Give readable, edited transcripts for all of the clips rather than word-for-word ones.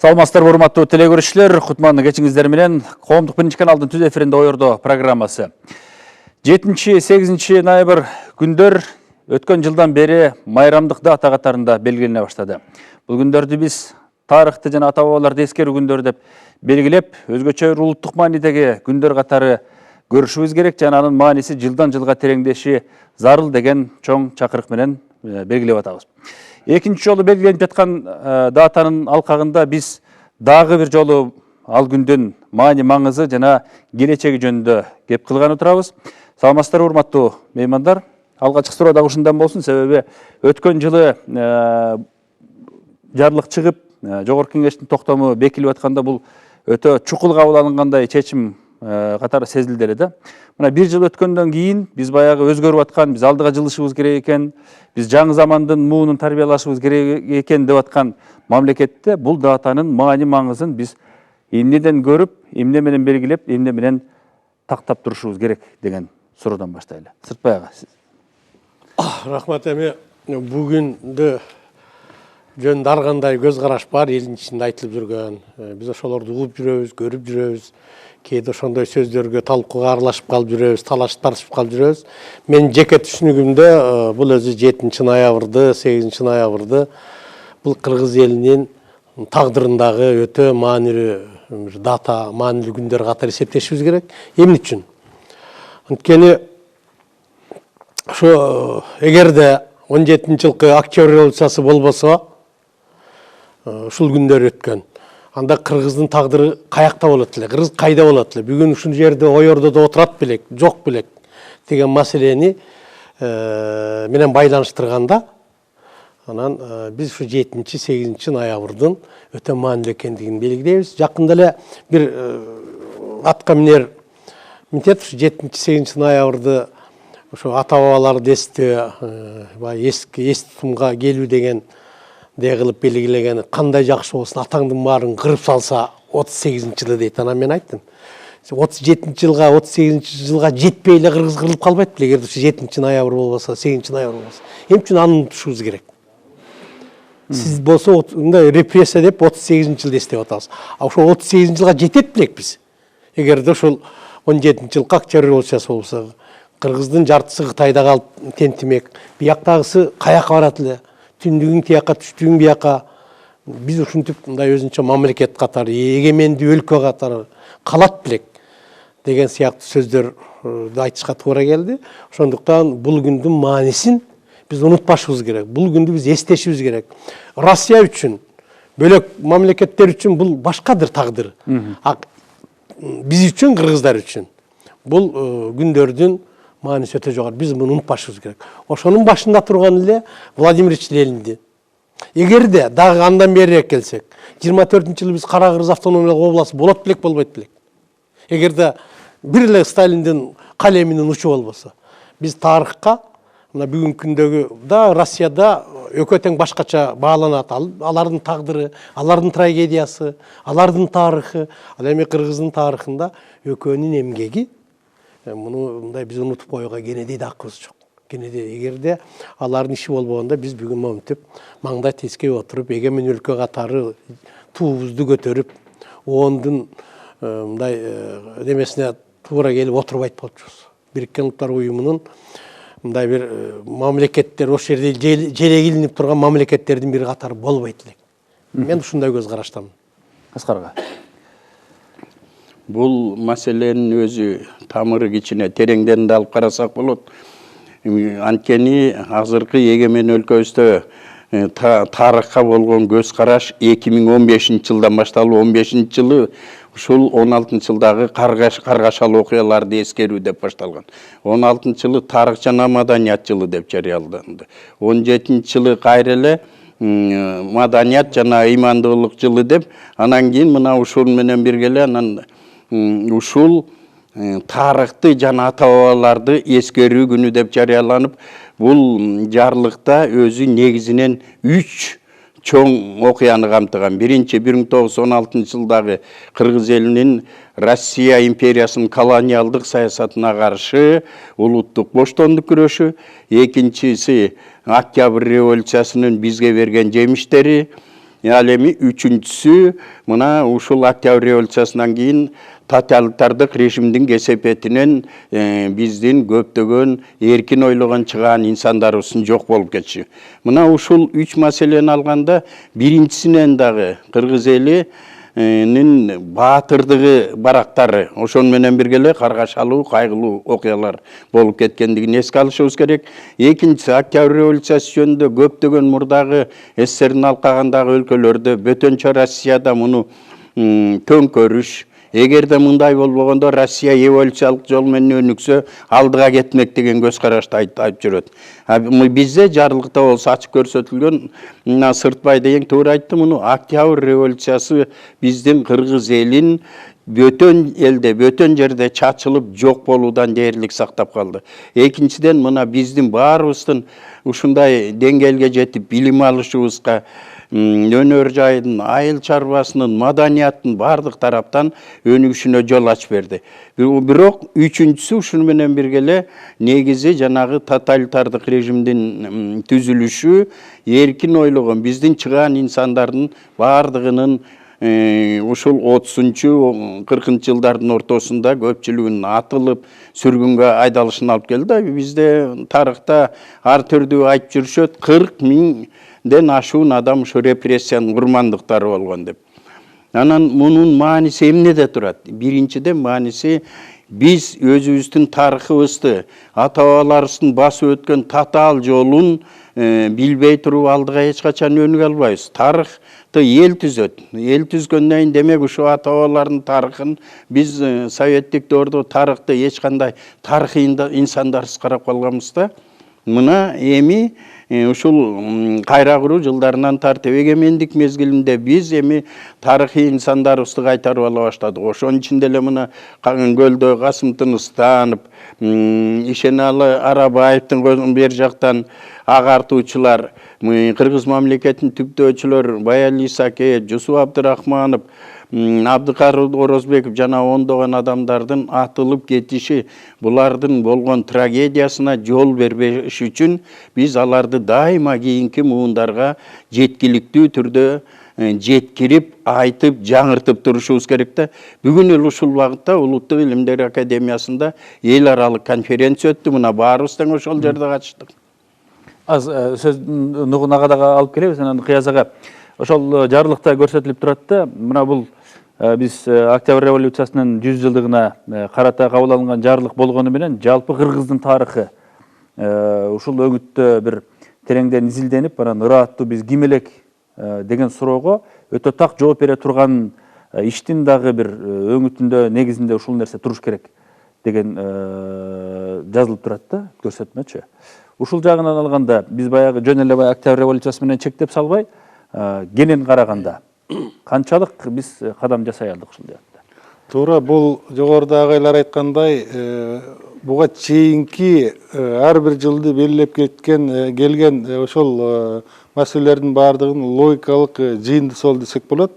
Саламатсыздар, урматтуу телекөрүүчүлөр, Кутмандын кечиңиздер менен Коомдук биринчи каналдын түз эфиринде ойордо программасы. 7-8 ноябрь күндөр өткөн жылдан бери майрамдык дата катарында белгилене баштады. Бул күндөрдү биз тарыхты жана ата бабаларды эскерүү күндөрү деп белгилеп, өзгөчө улуттук маанидеги күндөр катары көрүшүбүз керек жана анын мааниси жылдан жылга тереңдеши зарыл деген чоң чакырык менен белгилеп атабыз. Экинчи жолу белгиленип жаткан датанын алкагында биз дагы бир жолу ал күндүн маани маңызы жана келечеги жөнүндө кеп кылган отурабыз. Саламатсыздар, урматтуу меймандар. Алгачкы суроо дагы ушундан болсун, себеби өткөн жылы жарлык чыгып, жогорку кеңештин токтому бекилип атканда бул өтө чукул кабыл алынгандай чечим катары сезилди эле да. Мына бир жыл өткөндөн кийин биз баягы өзгөрүп аткан, биз алдыга жылышыбыз керек экен, биз жаңы замандын муунун тарбиялашыбыз керек экен деп аткан мамлекетте бул датанын маани маңызын биз эмнеден көрүп, эмне менен белгилеп, эмне менен тактап турушубуз керек деген суроодан баштайлы. Сыртбай ага. Рахмат эми, бүгүндө жөнүндө ар кандай көз караш бар, элдин ичинде айтылып жүргөн. Биз ошолорду угуп жүрөбүз, көрүп жүрөбүз. Кээде ошондой сөздөргө талкууга аралашып калып жүрөбүз, талашып тартышып калып жүрөбүз. Мен жеке түшүнүгүмдө бул өзү 7 ноябрды, 8 ноябрды бул кыргыз элинин тагдырындагы өтө маанилүү дата, маанилүү күндөр катары эсептешибиз керек. Эмне үчүн? Анткени ошо эгерде 17-жылкы октябрь революциясы болбосо, ушул күндөр өткөн. Анда кыргыздын тагдыры каякта болот эле, кыргыз кайда болот эле, бүгүн ушул жерде ойордодо отурат белек, жок белек деген маселени менен байланыштырганда, анан биз ушу 7-8 ноябрдын өтө маанилүү экендигин белгилейбиз. Жакында эле бир атка минер митет 7-8 ноябрды ошо ата бабаларды эстөө, эски тумга келүү деген кылып белгилеген, кандай жакшы болсун, атаңдын баарын кырып салса 38-жылы дейт. Анан мен айттым, 37-жылга, 38-жылга жетпей эле кыргыз кырылып калбайт беле, эгерде ушу 7 ноябрь болбосо, 8 ноябрь болбосо. Эмне үчүн аны унутушубуз керек? Сиз болсо мындай репрессия деп 38-жылды эстеп атабыз. А ошо 38-жылга жетет белек биз. Эгерде ошол 17-жылкы октябрь революциясы болсо, кыргыздын жартысы Кытайда калып тентимек, бияктагысы каяка барат эле? Түндүгүң тияка, түштүгүң бияка. Биз ушинтип мындай өзүнчө мамлекет катары, эгемендүү өлкө катары калат белек деген сыяктуу сөздөрдү айтышка туура келди. Ошондуктан бул күндүн маанисин биз унутпашыбыз керек. Бул күндү биз эстешибиз керек. Россия үчүн, бөлөк мамлекеттер үчүн бул башкадыр тагдыр. Биз үчүн, кыргыздар үчүн бул күндөрдүн мааниси өтө жогору. Биз муну унутпашыбыз керек. Ошонун башында турган эле Владимир Ильич Ленинди. Эгерде дагы андан берирээк келсек, 24-жылы биз Кара Кыргыз автономиялык областы болот белек, болбойт белек. Эгерде бир эле Сталиндин калеминин учу болбосо, биз тарыхка мына бүгүнкү күндөгү да Россияда экөө тең башкача бааланат. Алардын тагдыры, алардын трагедиясы, алардын тарыхы, ал эми Кыргыздын тарыхында экөөнүн эмгеги. Муну мындай биз унутуп коюуга кенедей да акыбыз жок. Кенедей, эгерде алардын иши болбогондо биз бүгүн моминтип маңдай тескей отуруп, эгемен өлкө катары туубузду көтөрүп, оондун мындай немесине туура келип отурбайт болчубуз. Бириккен Улуттар Уюмунун мындай бир мамлекеттер, ошол жерде желегилинип турган мамлекеттердин бири катары болбойт элек. Мен ушундай көз караштамын. Аскарга. Бул маселенин өзү тамыры кичине тереңден да алып карасак болот. Анткени азыркы эгемен өлкөбүздө тарыхка болгон көз караш 2015-жылдан башталып, 15-жылы ушул 16-жылдагы каргашалуу окуяларды эскерүү деп башталган. 16-жылы тарых жана маданият жылы деп жарыяланды. 17-жылы кайра эле маданият жана ыймандуулук жылы деп, анан кийин мына ушул менен бирге эле анан ушул тарыхты жана ата бабаларды эскерүү күнү деп жарыяланып, бул жарлыкта өзү негизинен 3 чоң окуяны камтыган. Биринчи 1916-жылдагы кыргыз элинин Россия империясынын колониалдык саясатына каршы улуттук боштондук күрөшү. Экинчиси Октябрь революциясынын бизге берген жемиштери. Ал эми үчүнчүсү мына ушул Октябрь революциясынан кийин тоталитардык режимдин кесепетинен биздин көптөгөн эркин ойлогон чыгаан инсандарыбыздын жок болуп кетиши. Мына ушул 3 маселени алганда биринчисинен дагы кыргыз элинин баатырдыгы барактары ошону менен бирге эле каргашалуу кайгылуу окуялар болуп кеткендигин эске алышыбыз керек. Экинчиси Октябрь революциясы жөнүндө көптөгөн мурдагы СССРдин алкагындагы өлкөлөрдө бөтөнчө Россияда муну төңкөрүш, эгерде мындай болбогондо Россия эволюциялык жол менен өнүксө алдыга кетмек деген көз карашты айтып жүрөт. Бизде жарлыкта болсо ачык көрсөтүлгөн, мына Сыртбай деген туура айтты, муну Октябрь революциясы биздин кыргыз элин бөтөн элде, бөтөн жерде чачылып жок болуудан дээрлик сактап калды. Экинчиден мына биздин баарыбыздын ушундай деңгээлге жетип билим алышыбызга өнөр жайдын, айыл чарбасынын, маданияттын бардык тараптан өнүгүшүнө жол ачып берди. Бирок үчүнчүсү ушуну менен бирге эле негизи жанагы тоталитардык режимдин түзүлүшү, эркин ойлогон биздин чыгаан инсандардын бардыгынын ушул 30-40 жылдардын ортосунда көпчүлүгүнүн атылып, сүргүнгө айдалышын алып келди. Бизде тарыхта ар түрдүү айтып жүрүшөт, 40 миңден ашуун адам ушу репрессиянын курмандыктары болгон деп. Анан мунун мааниси эмнеде турат? Биринчиден мааниси биз өзүбүздүн тарыхыбызды, ата-бабаларыбыздын басып өткөн татаал жолун билбей туруп алдыга эч качан өнүгө албайбыз. Тарыхты эл түзөт. Эл түзгөндөн кийин демек ушу ата-бабалардын тарыхын биз советтик доордо тарыхты эч кандай тарыхый инсандарсыз карап калганбыз да. Мына эми ушул кайра куруу жылдарынан тартып эгемендик мезгилинде биз эми тарыхый инсандарыбызды кайтарып ала баштадык. Ошонун ичинде эле мына Көлдө Касым Тыныстанов, Ишеналы Арабаевдин бер жактан агартуучулар, кыргыз мамлекетинин түптөөчүлөр Баяли Исакеев, Жусуп Абдырахманов, Абдыкары Орозбеков жана ондогон адамдардын атылып кетиши, булардын болгон трагедиясына жол бербеш үчүн биз аларды дайыма кийинки муундарга жеткиликтүү түрдө жеткирип, айтып, жаңыртып турушубуз керек да. Бүгүн эле ушул багытта Улуттук Илимдер Академиясында эл аралык конференция өттү. Мына баарыбыз тең ошол жерде катыштык. Аз сөз нугунага дагы алып келебиз. Анан Кыяз ага, ошол жарлыкта көрсөтүлүп турат да, мына бул биз Октябрь революциясынын 100 жылдыгына карата кабыл алынган жарлык болгону менен жалпы кыргыздын тарыхы ушул өңүттө бир тереңден изилденип, анан ырааттуу биз ким элек деген суроого өтө так жооп бере турган иштин дагы бир өңүтүндө негизинде ушул нерсе туруш керек деген жазылып турат да, көрсөтмөчү. Ушул жагынан алганда биз баягы жөн эле Октябрь революциясы менен чектеп салбай, кенен караганда канчалык биз кадам жасай алдык ушул жакта? Туура, бул жогоруда агайлар айткандай, буга чейинки ар бир жылды белгилеп келген ошол маселелердин баардыгын логикалык жыйындысы болду десек болот.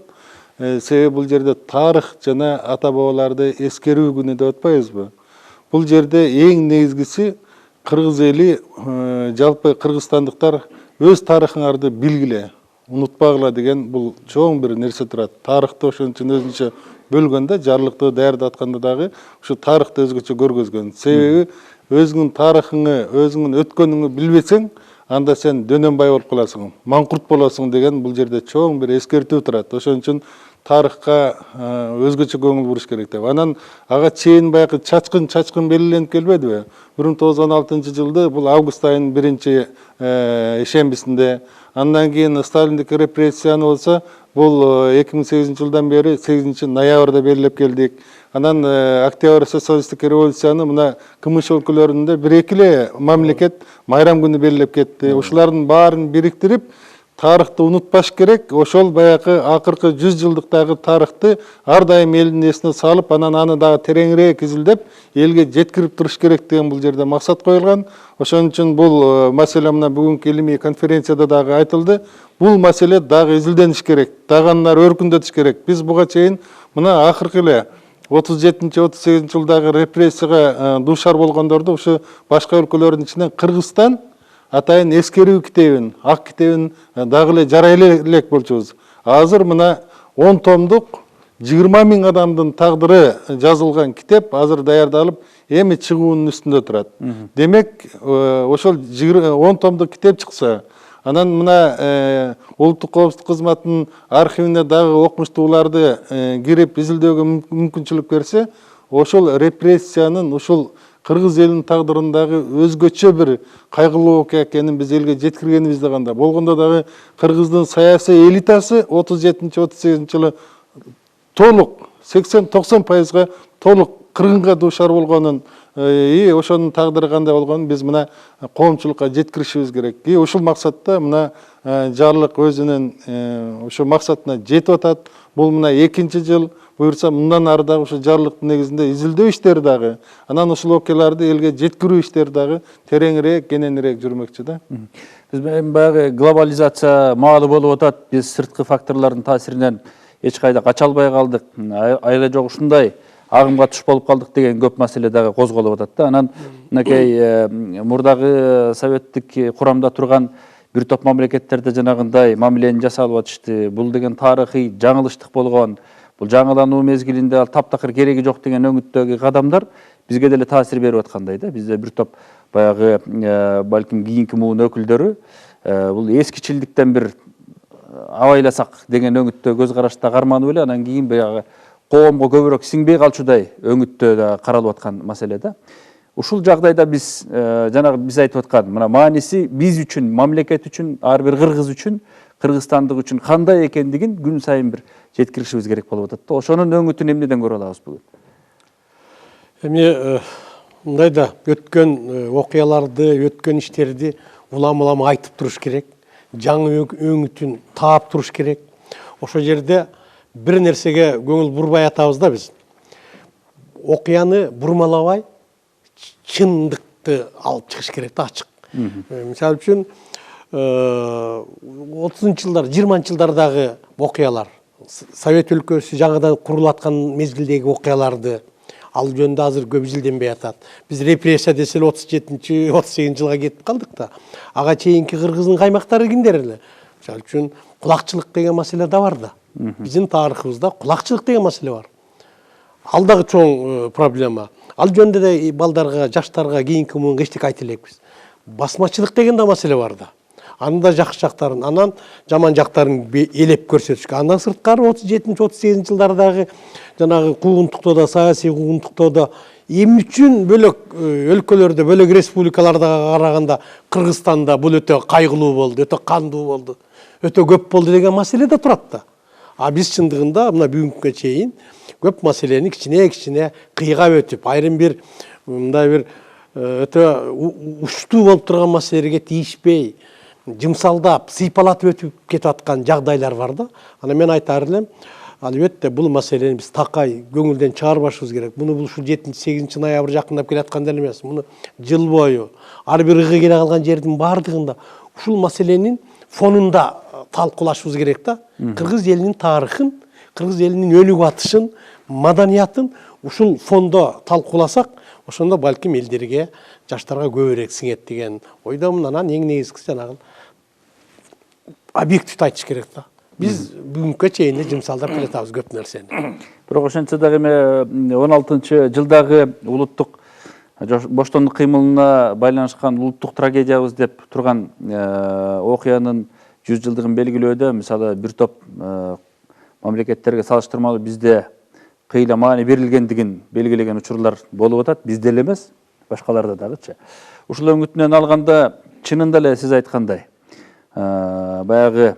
Себеби бул жерде тарых жана ата-бабаларды эскерүү күнү деп атпайбызбы? Бул жерде эң негизгиси кыргыз эли, жалпы кыргызстандыктар өз тарыхыңарды билгиле, унутпагыла деген бул чоң бир нерсе турат. Тарыхты ошон үчүн өзүнчө бөлгөндө, жарлыкты даярдатканда дагы ушу тарыхты өзгөчө көргөзгөн. Себеби өзүңдүн тарыхыңы, өзүңдүн өткөнүңдү билбесең, анда сен дөнөнбай болуп каласың, маңкурт болосуң деген бул жерде чоң бир эскертүү турат. Ошон үчүн тарыхка өзгөчө көңүл буруш керек деп. Анан ага чейин баягы чачкын белгиленип келбедиби? 1916-жылды бул август айынын 1-ишембисинде, андан кийин Сталиндик репрессияны болсо бул 2008-жылдан бери 8-ноябрда белгилеп келдик. Анан Октябрь социалисттик революцияны мына КМШ өлкөлөрүндө 1-2 эле мамлекет майрам күнү белгилеп кетти. Ушулардын баарын бириктирип, тарыхты унутпаш керек. Ошол баягы акыркы 100 жылдыктагы тарыхты ар дайым элдин эсине салып, анан аны дагы тереңирээк изилдеп, элге жеткирип туруш керек деген бул жерде максат коюлган. Ошон үчүн бул маселе мына бүгүнкү илимий конференцияда дагы айтылды. Бул маселе дагы изилдениш керек, дагы андан өркүндөтүш керек. Биз буга чейин мына акыркы эле 37-38 жылдагы репрессияга дуушар болгондорду ушу башка өлкөлөрдүн ичинен Кыргызстан атайын эскерүү китебин, ак китебин дагы эле жарай элек болчубуз. азыр мына 10 томдук 20 000 адамдын тагдыры жазылган китеп азыр даярдалып эми чыгуунун үстүндө турат. Демек, ошол 10 томдук китеп чыкса, анан мына улуттук коопсуздук кызматынын архивине дагы окумуштууларды кирип изилдөөгө мүмкүнчүлүк берсе, ошол репрессиянын ушул кыргыз элинин тагдырындагы өзгөчө бир кайгылуу окуя экенин биз элге жеткиргенибизде кандай. Болгондо дагы кыргыздын саясий элитасы 37-38 жылы толук 80-90% толук кыргынга дуушар болгонун, ошонун тагдыры кандай болгонун биз мына коомчулукка жеткиришибиз керек. Ушул максатта мына жарлык өзүнүн ошо максатына жетип атат. Бул мына 2-нчи жыл, буюрса мындан ары дагы ошо жарлыктын негизинде изилдөө иштери дагы, анан ушул окуяларды элге жеткирүү иштери дагы тереңирээк, кененирээк жүрмөкчү да. Биз баягы глобализация маалы болуп атат. Биз сырткы факторлордун таасиринен эч кайда кача албай калдык. Айла жок ушундай агымга туш болуп калдык деген көп маселе дагы козголуп атат да. Анан мынакей мурдагы советтик курамда турган бир топ мамлекеттерде жанагындай мамилени жасалып атышты. Бул деген тарыхый жаңылыштык болгон. Бул жаңылануу мезгилинде ал таптакыр кереги жок деген өңүттөгү кадамдар бизге деле таасир берип аткандай да. Бизде бир топ баягы балким кийинки муун өкүлдөрү бул эскичилдиктен бир абайласак деген өңүттө көз карашта карманып эле анан кийин баягы коомго көбүрөөк сиңбей калчудай өңүттө да каралып аткан маселе да. Ушул жагдайда биз жанагы биз айтып аткан мына мааниси биз үчүн, мамлекет үчүн, ар бир кыргыз үчүн, кыргызстандык үчүн кандай экендигин күн сайын бир жеткиришибиз керек болуп атат да. Ошонун өңүтүн эмнеден көрө алабыз бүгүн? Эми мындай да өткөн окуяларды, өткөн иштерди улам-улам айтып туруш керек. Жаңы өңүтүн таап туруш керек. Ошол жерде бир нерсеге көңүл бурбай атабыз да биз. Окуяны бурмалабай, чындыкты алып чыгыш керек да, ачык. Мисалы үчүн 30-жылдар, 20-жылдардагы окуялар, Совет өлкөсү жаңадан курулуп аткан мезгилдеги окуяларды ал жөнүндө азыр көп изилденбей атат. Биз репрессия десе 37-38 жылга кетип калдык да. Ага чейинки кыргыздын каймактары кимдер эле? Мисалы үчүн кулакчылык деген маселе да бар да. Биздин тарыхыбызда кулакчылык деген маселе бар. Ал дагы чоң проблема. Ал жөнүндө да балдарга, жаштарга кийинки муунга эчтеке айта элекпиз. Басмачылык деген да маселе бар да. Анын да жакшы жактарын, анан жаман жактарын элеп көрсөтүшкө. Андан сырткары 37-38 жылдардагы жанагы куугунтуктоодо, саясий куугунтуктоодо эмне үчүн бөлөк өлкөлөрдө, бөлөк республикаларда караганда Кыргызстанда бул өтө кайгылуу болду, өтө кандуу болду, өтө көп болду деген маселе да турат да. А биз чындыгында мына бүгүнкүгө чейин көп маселени кичине кыйгап өтүп, айрым бир мындай бир өтө учтуу болуп турган маселелерге тийишпей, жымсалдап, сыйпалатып өтүп кетип аткан жагдайлар бар да. Ана мен айтар элем, албетте бул маселени биз такай көңүлдөн чыгарбашыбыз керек. Муну бул ушул 7-8 ноябрь жакындап келаткан деле эмес. Муну жыл бою ар бир ыгы келе калган жердин баардыгында ушул маселенин фонунда талкуулашыбыз керек да. Кыргыз элинин тарыхын, кыргыз элинин өнүгүп атышын, маданиятын ушул фондо талкууласак, ошондо балким элдерге, жаштарга көбүрөөк сиңет деген ойдомун. Анан эң негизгиси жанагы объектив айтыш керек да. Биз бүгүнкүгө чейин жымсалдап келатабыз көп нерсени. Бирок ошентсе дагы 16-жылдагы улуттук боштондук кыймылына байланышкан улуттук трагедиябыз деп турган окуянын 100 жылдыгын белгилөөдө мисалы бир топ мамлекеттерге салыштырмалуу бизде кыйла маани берилгендигин белгилеген учурлар болуп атат. Бизде эле эмес, башкаларда дагычы. Ушул өңүтүнөн алганда чынында эле сиз айткандай баягы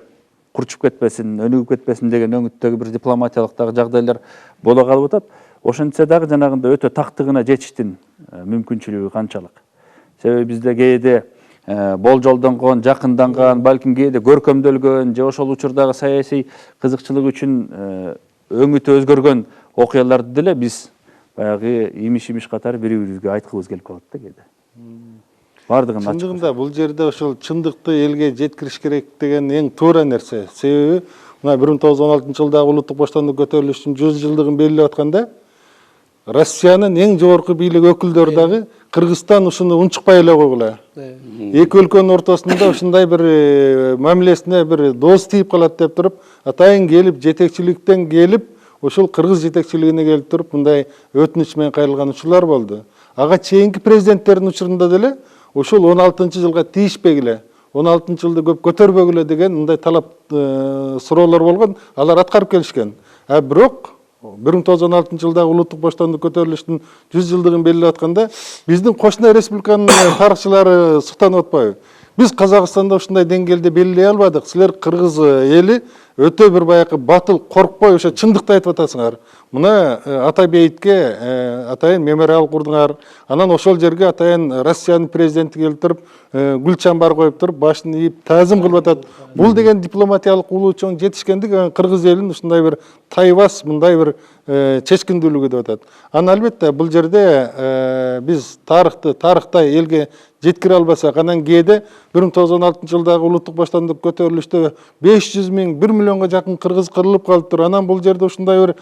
курчуп кетпесин, өнүгүп кетпесин деген өңүттөгү бир дипломатиялык дагы жагдайлар боло калып атат. Ошентсе дагы жанагында өтө тактыгына жетиштин мүмкүнчүлүгү канчалык? Себеби бизде кээде болжолдонгон, жакынданган, балким кээде көркөмдөлгөн же ошол учурдагы саясий кызыкчылык үчүн өңүтү өзгөргөн окуяларды деле биз баягы имиш катары бири-бирибизге айткыбыз келип калат да кээде. Бардыгын ачык. Чындыгында бул жерде ошол чындыкты элге жеткириш керек деген эң туура нерсе. Себеби мына 1916-жылдагы улуттук боштондук көтөрүлүшүнүн 100 жылдыгын белгилеп атканда Россиянын эң жогорку бийлик өкүлдөрү дагы Кыргызстан ушуну унчукпай эле койгула. Эки өлкөнүн ортосунда ушундай бир мамилесине бир дос тийип калат деп туруп, атайын келип жетекчиликтен келип, ошол кыргыз жетекчилигине келип туруп мындай өтүнүч менен кайрылган учурлар болду. Ага чейинки президенттердин учурунда деле ошол 16-жылга тийишпегиле, 16-жылды көп көтөрбөгүлө деген мындай талап суроолор болгон, алар аткарып келишкен. Бирок 1916-жылдагы улуттук боштондук көтөрүлүштүн 100 жылдыгын белгилеп атканда биздин кошуна республиканын тарыхчылары суктанып атпайбы? Биз Казакстанда ушундай деңгээлде белгилей албадык. Силер кыргыз эли өтө бир баягы батыл, коркпой ошо чындыкты айтып атасыңар. Мына Ата бейитке атайын мемориал курдуңар. Анан ошол жерге атайын Россиянын президенти келип туруп, гүл чамбар коюп туруп, башын ийип таазим кылып атат. Бул деген дипломатиялык улуу чоң жетишкендик кыргыз элинин ушундай бир тайбас, мындай бир чечкиндүүлүгү деп атат. Анан албетте бул жерде биз тарыхта элге жеткире албасак, анан кээде 1916-жылдагы улуттук боштондук көтөрүлүштө 500 миң, 1 миллионго жакын кыргыз кырылып калыптыр. Анан бул жерде ушундай бир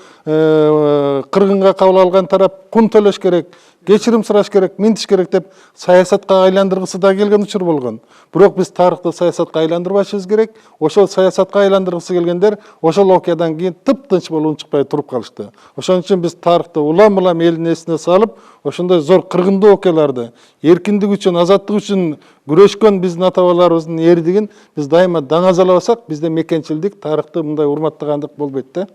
кыргынга кабыл алган тарап кун төлөш керек, кечирим сураш керек, минтиш керек деп саясатка айландыргысы да келген учур болгон. Бирок биз тарыхты саясатка айландырбашыбыз керек. Ошол саясатка айландыргысы келгендер ошол окуядан кийин тыптынч болуп унчукпай туруп калышты. Ошон үчүн биз тарыхты улам-улам элдин эсине салып, ошондой зор кыргындуу окуяларды, эркиндик үчүн, азаттык үчүн күрөшкөн биздин ата-бабаларыбыздын эрдигин биз дайыма даңазалабасак, бизде мекенчилдик, тарыхты мындай урматтагандык болбойт да.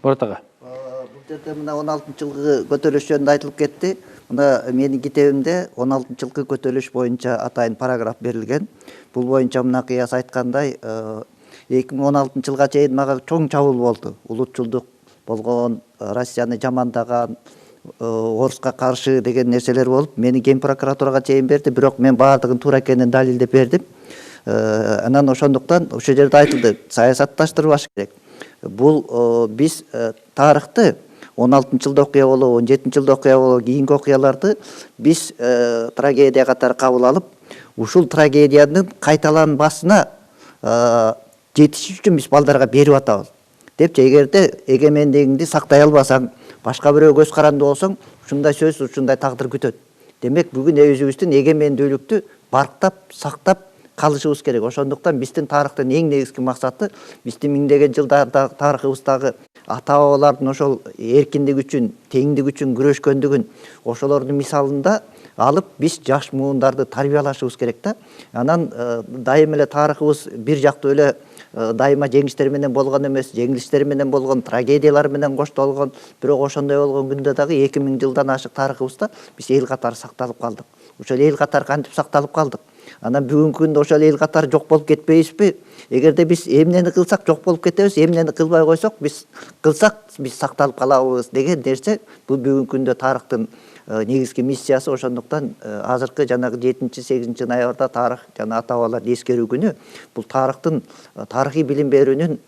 Мурат ага. Бул жерде мына 16-жылкы көтөрүлүш жөнүндө айтылып кетти. Мына менин китебимде 16-жылкы көтөрүлүш боюнча атайын параграф берилген. Бул боюнча мына кыяс айткандай 2016-жылга чейин мага чоң чабуул болду. Улутчулдук болгон, Россияны жамандаган, оруска каршы деген нерселер болуп, мени Ген прокуратурага чейин берди, бирок мен баардыгын туура экенин далилдеп бердим. Анан ошондуктан ошол жерде айтылды, саясатташтырбаш керек. Бул биз тарыхты 16-жылда окуя болобу, 17-жылда окуя болобу, кийинки окуяларды биз трагедия катары кабыл алып, ушул трагедиянын кайталанбасына жетиш үчүн биз балдарга берип атабыз. Депчи, эгерде эгемендигиңди сактай албасаң, башка бирөө көз каранды болсоң, ушундай сөз, ушундай тагдыр күтөт. Демек, бүгүн өзүбүздүн эгемендүүлүктү барктап, сактап калышыбыз керек. Ошондуктан биздин тарыхтын эң негизги максаты, биздин миңдеген жылдардагы тарыхыбыздагы ата-бабалардын ошол эркиндик үчүн, теңдик үчүн күрөшкөндүгүн, ошолордун мисалында алып, биз жаш муундарды тарбиялашыбыз керек да. Анан дайыма эле тарыхыбыз бир жактуу эле дайыма жеңиштер менен болгон эмес, жеңилиштер менен болгон, трагедиялар менен коштолгон, бирок ошондой болгон күндө дагы 2000 жылдан ашык тарыхыбызда биз эл катары сакталып калдык. Ошол эл катары кантип сакталып калдык? Анан бүгүнкү күндө ошол эл катары жок болуп кетпейбизби? Эгерде биз эмнени кылсак жок болуп кетебиз, эмнени кылбай койсок, биз кылсак биз сакталып калабыз деген нерсе бул бүгүнкү күндө тарыхтын негизги миссиясы. Ошондуктан азыркы жанагы 7-8 ноябрда тарых жана ата-бабаларды эскерүү күнү бул тарыхтын тарыхый билим берүүнүн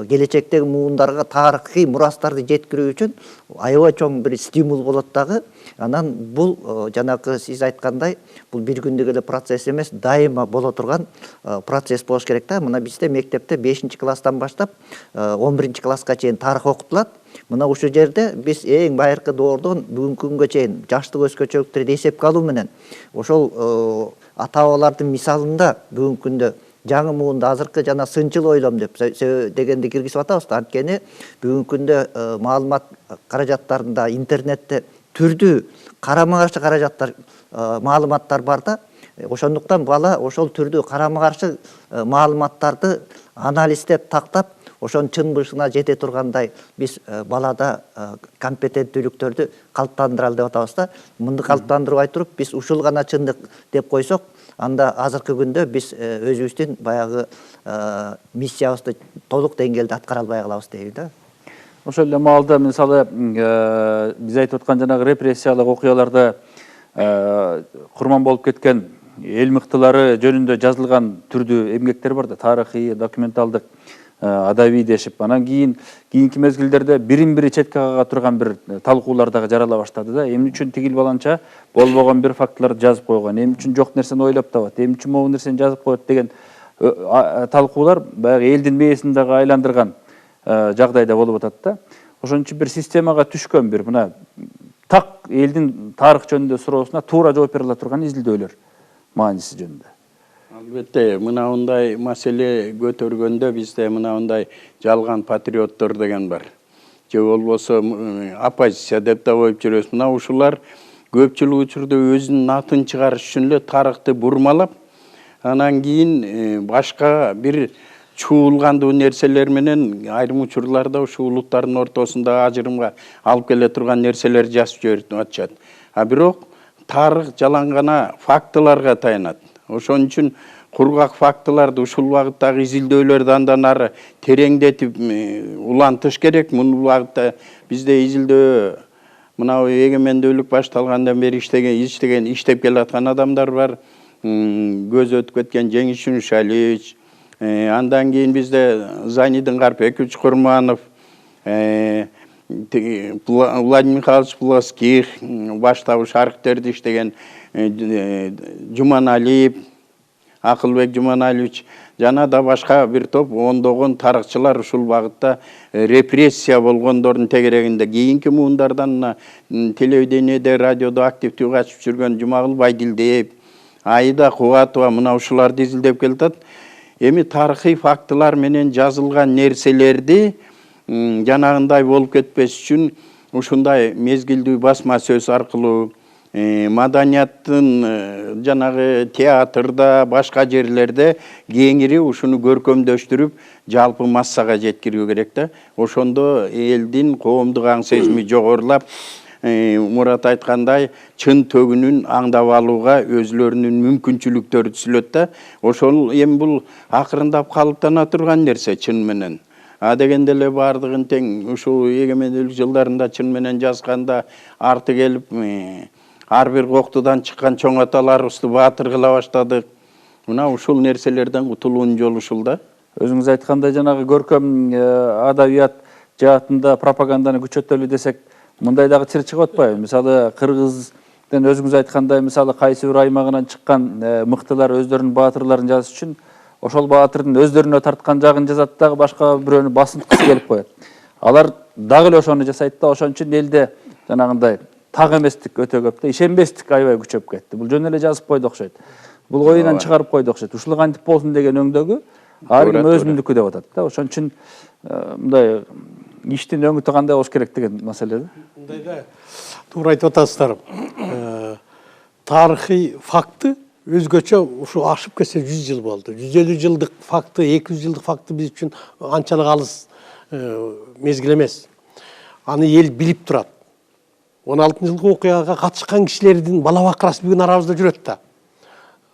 келечектеги муундарга тарыхый мурастарды жеткирүү үчүн аябай чоң бир стимул болот дагы. Анан бул жанагы сиз айткандай, бул бир күндүк эле процесс эмес, дайыма боло турган процесс болуш керек да. Мына бизде мектепте 5-класстан баштап 11-класска чейин тарых окутулат. Мына ушул жерде биз эң байыркы доордон бүгүнкү күнгө чейин жаштык өзгөчөлүктөрдү эсепке алуу менен ошол ата-бабалардын мисалында бүгүнкү күндө жаңы муунда азыркы жана сынчыл ойлом деп дегенди киргизип атабыз да. Анткени бүгүнкү күндө маалымат каражаттарында, интернетте түрдүү карама каршы каражаттар, маалыматтар бар да. Ошондуктан бала ошол түрдүү карама каршы маалыматтарды анализдеп, тактап, ошонун чын бышына жете тургандай биз балада компетенттүүлүктөрдү калыптандыралы деп атабыз да. Мынды калыптандырбай туруп, биз ушул гана чындык деп койсок, анда азыркы күндө биз өзүбүздүн баягы миссиябызды толук деңгээлде аткара албай калабыз дейбиз да. Ошол эле маалда мисалы биз айтып аткан жанагы репрессиялык окуяларда курман болуп кеткен эл мыктылары жөнүндө жазылган түрдүү эмгектер бар да, тарыхый, документалдык, адабий дешип. Анан кийинки мезгилдерде бирин-бири четке кага турган бир талкуулар дагы жарала баштады да. Эмне үчүн тигил баланча болбогон бир фактыларды жазып койгон, эмне үчүн жок нерсени ойлоп табат, эмне үчүн могу нерсени жазып коет деген талкуулар баягы элдин мээсин дагы айландырган жагдайда болуп атат да. Ошон үчүн бир системага түшкөн бир мына так элдин тарых жөнүндө суроосуна туура жооп бере ала турган изилдөөлөр мааниси жөнүндө. Албетте, мындай маселе көтөргөндө бизде мындай жалган патриоттор деген бар. Же болбосо оппозиция деп да коюп жүрөбүз. Мына ушулар көпчүлүк учурда өзүнүн атын чыгарыш үчүн эле тарыхты бурмалап, анан кийин башка бир чуулгандуу нерселер менен айрым учурларда ушу улуттардын ортосунда ажырымга алып келе турган нерселер жазып жиберип атышат. А бирок тарых жалаң фактыларга таянат. Ошон үчүн кургак фактыларды ушул багыттагы изилдөөлөрдү андан ары тереңдетип улантыш керек. Мунун багытта бизде изилдөө мына эгемендүүлүк башталгандан бери иштеп келаткан адамдар бар. Көз өтүп кеткен Жеңиш Шунушалиевич, андан кийин бизде Зайнидин Карпекович Курманов, Владимир Михайлович Плоских, баштабыш архивтерди иштеген Жуманалиев, Акылбек Жуманалиевич, жана да башка бир топ ондогон тарыхчылар ушул багытта репрессия болгондордун тегерегинде кийинки муундардан телевидениеде, радиодо активдүү катышып жүргөн Жумагул Байдилдиев, Аида Кубатова мына ушуларды изилдеп келатат. Эми тарыхый фактылар менен жазылган нерселерди жанагындай болуп кетпеш үчүн ушундай мезгилдүү басма сөз аркылуу маданияттын жанагы театрда, башка жерлерде кеңири ушуну көркөмдөштүрүп, жалпы массага жеткирүү керек да. Ошондо элдин коомдук аң сезими жогорулап, Мурат айткандай, чын төгүнүн аңдап алууга өзлөрүнүн мүмкүнчүлүктөрү түзүлөт да. Ошол эми бул акырындап калыптана турган нерсе чын менен. А дегенде эле бардыгын тең ушул эгемендүүлүк жылдарында чын менен жазганда арты келип, ар бир коктудан чыккан чоң аталарыбызды баатыр кыла баштадык. Мына ушул нерселерден кутулуунун жолу ушул да. Өзүңүз айткандай жанагы көркөм адабият жаатында пропаганданы күчөтөлү десек, мындай дагы чыр чыгып атпайбы? Мисалы, Кыргыздын өзүңүз айткандай, мисалы, кайсы бир аймагынан чыккан мыктылар өздөрүнүн баатырларын жазыш үчүн ошол баатырдын өздөрүнө тарткан жагын жазат дагы башка бирөөнү басынткысы келип коет. Алар дагы эле ошону жасайт да, ошон үчүн элде жанагындай так эместик өтө көп да, ишенбестик аябай күчөп кетти. Бул жөн эле жазып койду окшойт. Бул оюнан чыгарып койду окшойт. Ушул кантип болсун деген өңдөгү ар ким өзүнүкү деп атат да. Ошон үчүн мындай иштин өңүтү кандай болуш керек деген маселе да. Мындай да туура айтып атасыздар. Тарыхый факты өзгөчө ушу ашып кетсе 100 жыл болду. 150 жылдык факты, 200 жылдык факты биз үчүн анчалык алыс мезгил эмес. Аны эл билип турат. 16-жылкы окуяга катышкан кишилердин бала бакырасы бүгүн арабызда жүрөт да.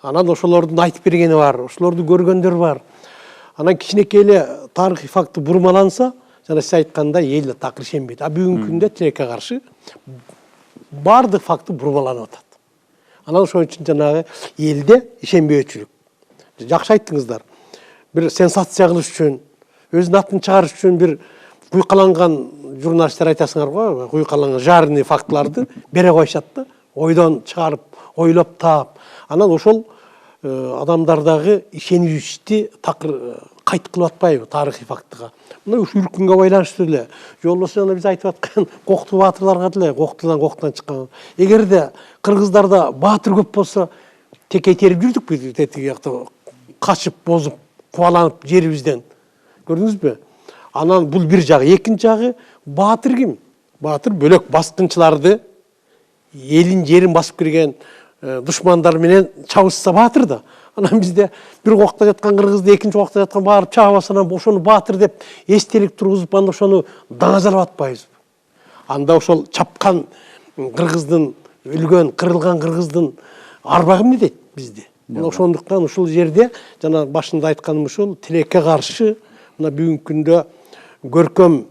Анан ошолордун айтып бергени бар, ошолорду көргөндөр бар. Анан кичинекей эле тарыхый факты бурмаланса, жана сиз айткандай эл такыр ишенбейт. А бүгүнкү күндө тилекке каршы бардык факты бурмаланып атат. Анан ошон үчүн жанагы элде ишенбөөчүлүк. Жакшы айттыңыздар. Бир сенсация кылыш үчүн, өзүнүн атын чыгарыш үчүн бир куйкаланган журналисттер айтасыңар го, куйкаланган жарный фактыларды бере коюшат да, ойдон чыгарып, ойлоп таап. Анан ошол адамдардагы ишеничти такыр кайт кылып атпайбы тарыхый фактыга. Мына ушу үркүнгө байланыштуу эле. Же болбосо жана биз айтып аткан кокту баатырларга деле коктудан чыккан. Эгерде кыргыздарда баатыр көп болсо, текей терип жүрдүкпү тетиги жакта качып, бозуп, кубаланып жерибизден. Көрдүңүзбү? Анан бул бир жагы, экинчи жагы баатыр ким? Баатыр бөлөк баскынчыларды, элин жерин басып кирген душмандар менен чабышса баатыр да. Анан бизде бир кокта жаткан кыргызды экинчи кокта жаткан барып чабып алса, анан ошону баатыр деп эстелик тургузуп, анда ошону даңазалап атпайбызбы? Анда ошол чапкан кыргыздын, өлгөн, кырылган кыргыздын арбагы эмне дейт бизде? Мына ошондуктан ушул жерде жана башында айтканым ушул, тилекке каршы мына бүгүнкү күндө көркөм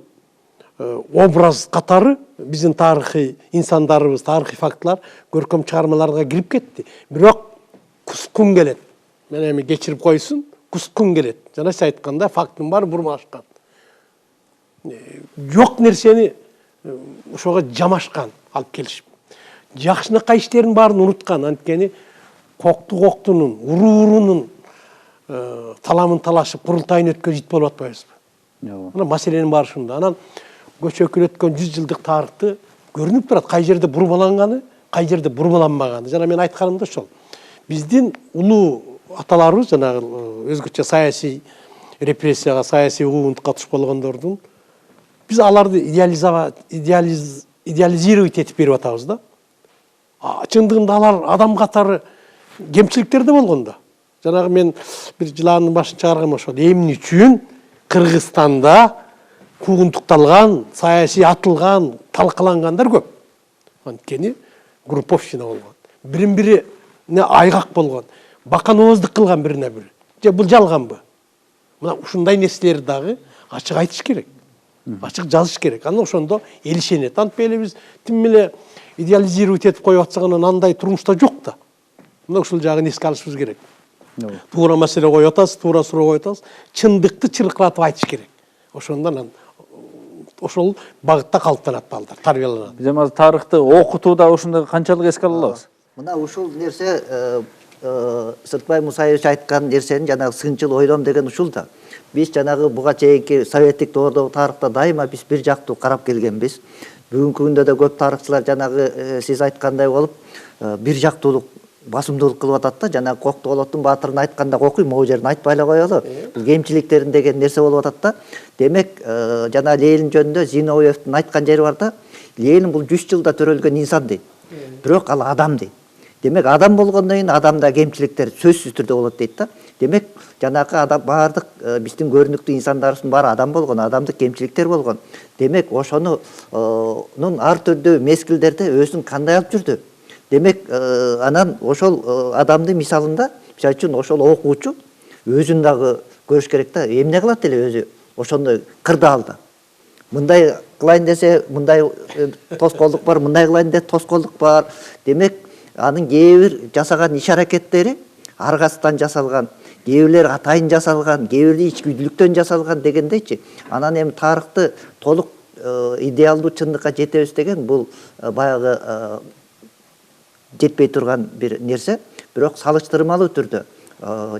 образ катары биздин тарыхый инсандарыбыз, тарыхый фактылар көркөм чыгармаларга кирип кетти. Бирок кускун келет. Мен эми кечирип койсун, кускун келет. Жана сиз айткандай фактын баары бурмалашкан. Жок нерсени ошого жамашкан, алып келишип. Жакшынакай иштерин баарын унуткан, анткени коктунун, урунун таламын талашып, курултайын өткөзүп болуп атпайбызбы? Мына маселенин баары ушунда. Анан көчөкүлөткөн 100 жылдык тарыхты көрүнүп турат кай жерде бурмаланганы, кай жерде бурмаланбаганы. Жана мен айтканым да ошол. Биздин улуу аталарыбыз жанагы өзгөчө саясий репрессияга, саясий куугунтукка тушпалгондордун биз аларды идеализировать этип берип атабыз да. Чындыгында алар адам катары кемчиликтер да болгон да. Жанагы мен бир жылаанын башын чыгаргам ошол. Эмне үчүн Кыргызстанда куугунтукталган, саясий атылган, талкалангандар көп. Анткени групповщина болгон. Бирин-бирине айгак болгон. Баканооздук кылган бирине бири. Же бул жалганбы? Мына ушундай нерселерди дагы ачык айтыш керек. Ачык жазыш керек. Аны ошондо эл ишенет. Антпай эле биз тим эле идеализировать этип коюп атсак анан андай турмушта жок да. Мына ушул жагын эске алышыбыз керек. Туура маселе коюп атасыз, туура суроо коюп атасыз. Чындыкты чыркыратып айтыш керек. Ошондо анан ошол багытта калыптанат балдар, тарбияланат. Биз эми тарыхты окутууда ушундай канчалык эске ала алабыз? Мына ушул нерсе Сыртбай Мусаевич айткан нерсени жанагы сынчыл ойлом деген ушул да. Биз жанагы буга чейинки советтик доордогу тарыхта дайыма биз бир жактуу карап келгенбиз. Бүгүнкү күндө да көп тарыхчылар жанагы сиз айткандай болуп бир жактуулук басымдуулук кылып атат да. Жанагы Коктоголоттун баатырын айтканда окуйм, могу жерин айтпай эле коелу. Бул кемчиликтерин деген нерсе болуп атат да. Демек жана Ленин жөнүндө Зиновьевдин айткан жери бар да. Ленин бул 100 жылда төрөлгөн инсан дейт. Бирок ал адам дейт. Демек адам болгондон кийин адамда кемчиликтер сөзсүз түрдө болот дейт да. Демек жанагы адам баардык биздин көрүнүктүү инсандарыбыздын баары адам болгон, адамдык кемчиликтер болгон. Демек ошонун ар түрдүү мезгилдерде өзүн кандай алып жүрдү? Демек анан ошол адамдын мисалында, мисалы үчүн ошол окуучу өзүн дагы көрүш керек да. Эмне кылат эле өзү ошондой кырдаалда. Мындай кылайын десе мындай тоскоолдук бар, мындай кылайын десе тоскоолдук бар. Демек анын кээ бир жасаган иш аракеттери аргасынан жасалган, кээ бирлери атайын жасалган, кээ бири ичкүчүлүктөн жасалган дегендейчи. Анан эми тарыхты толук идеалдуу чындыкка жетебиз деген бул баягы жетпей турган бир нерсе. Бирок салыштырмалуу түрдө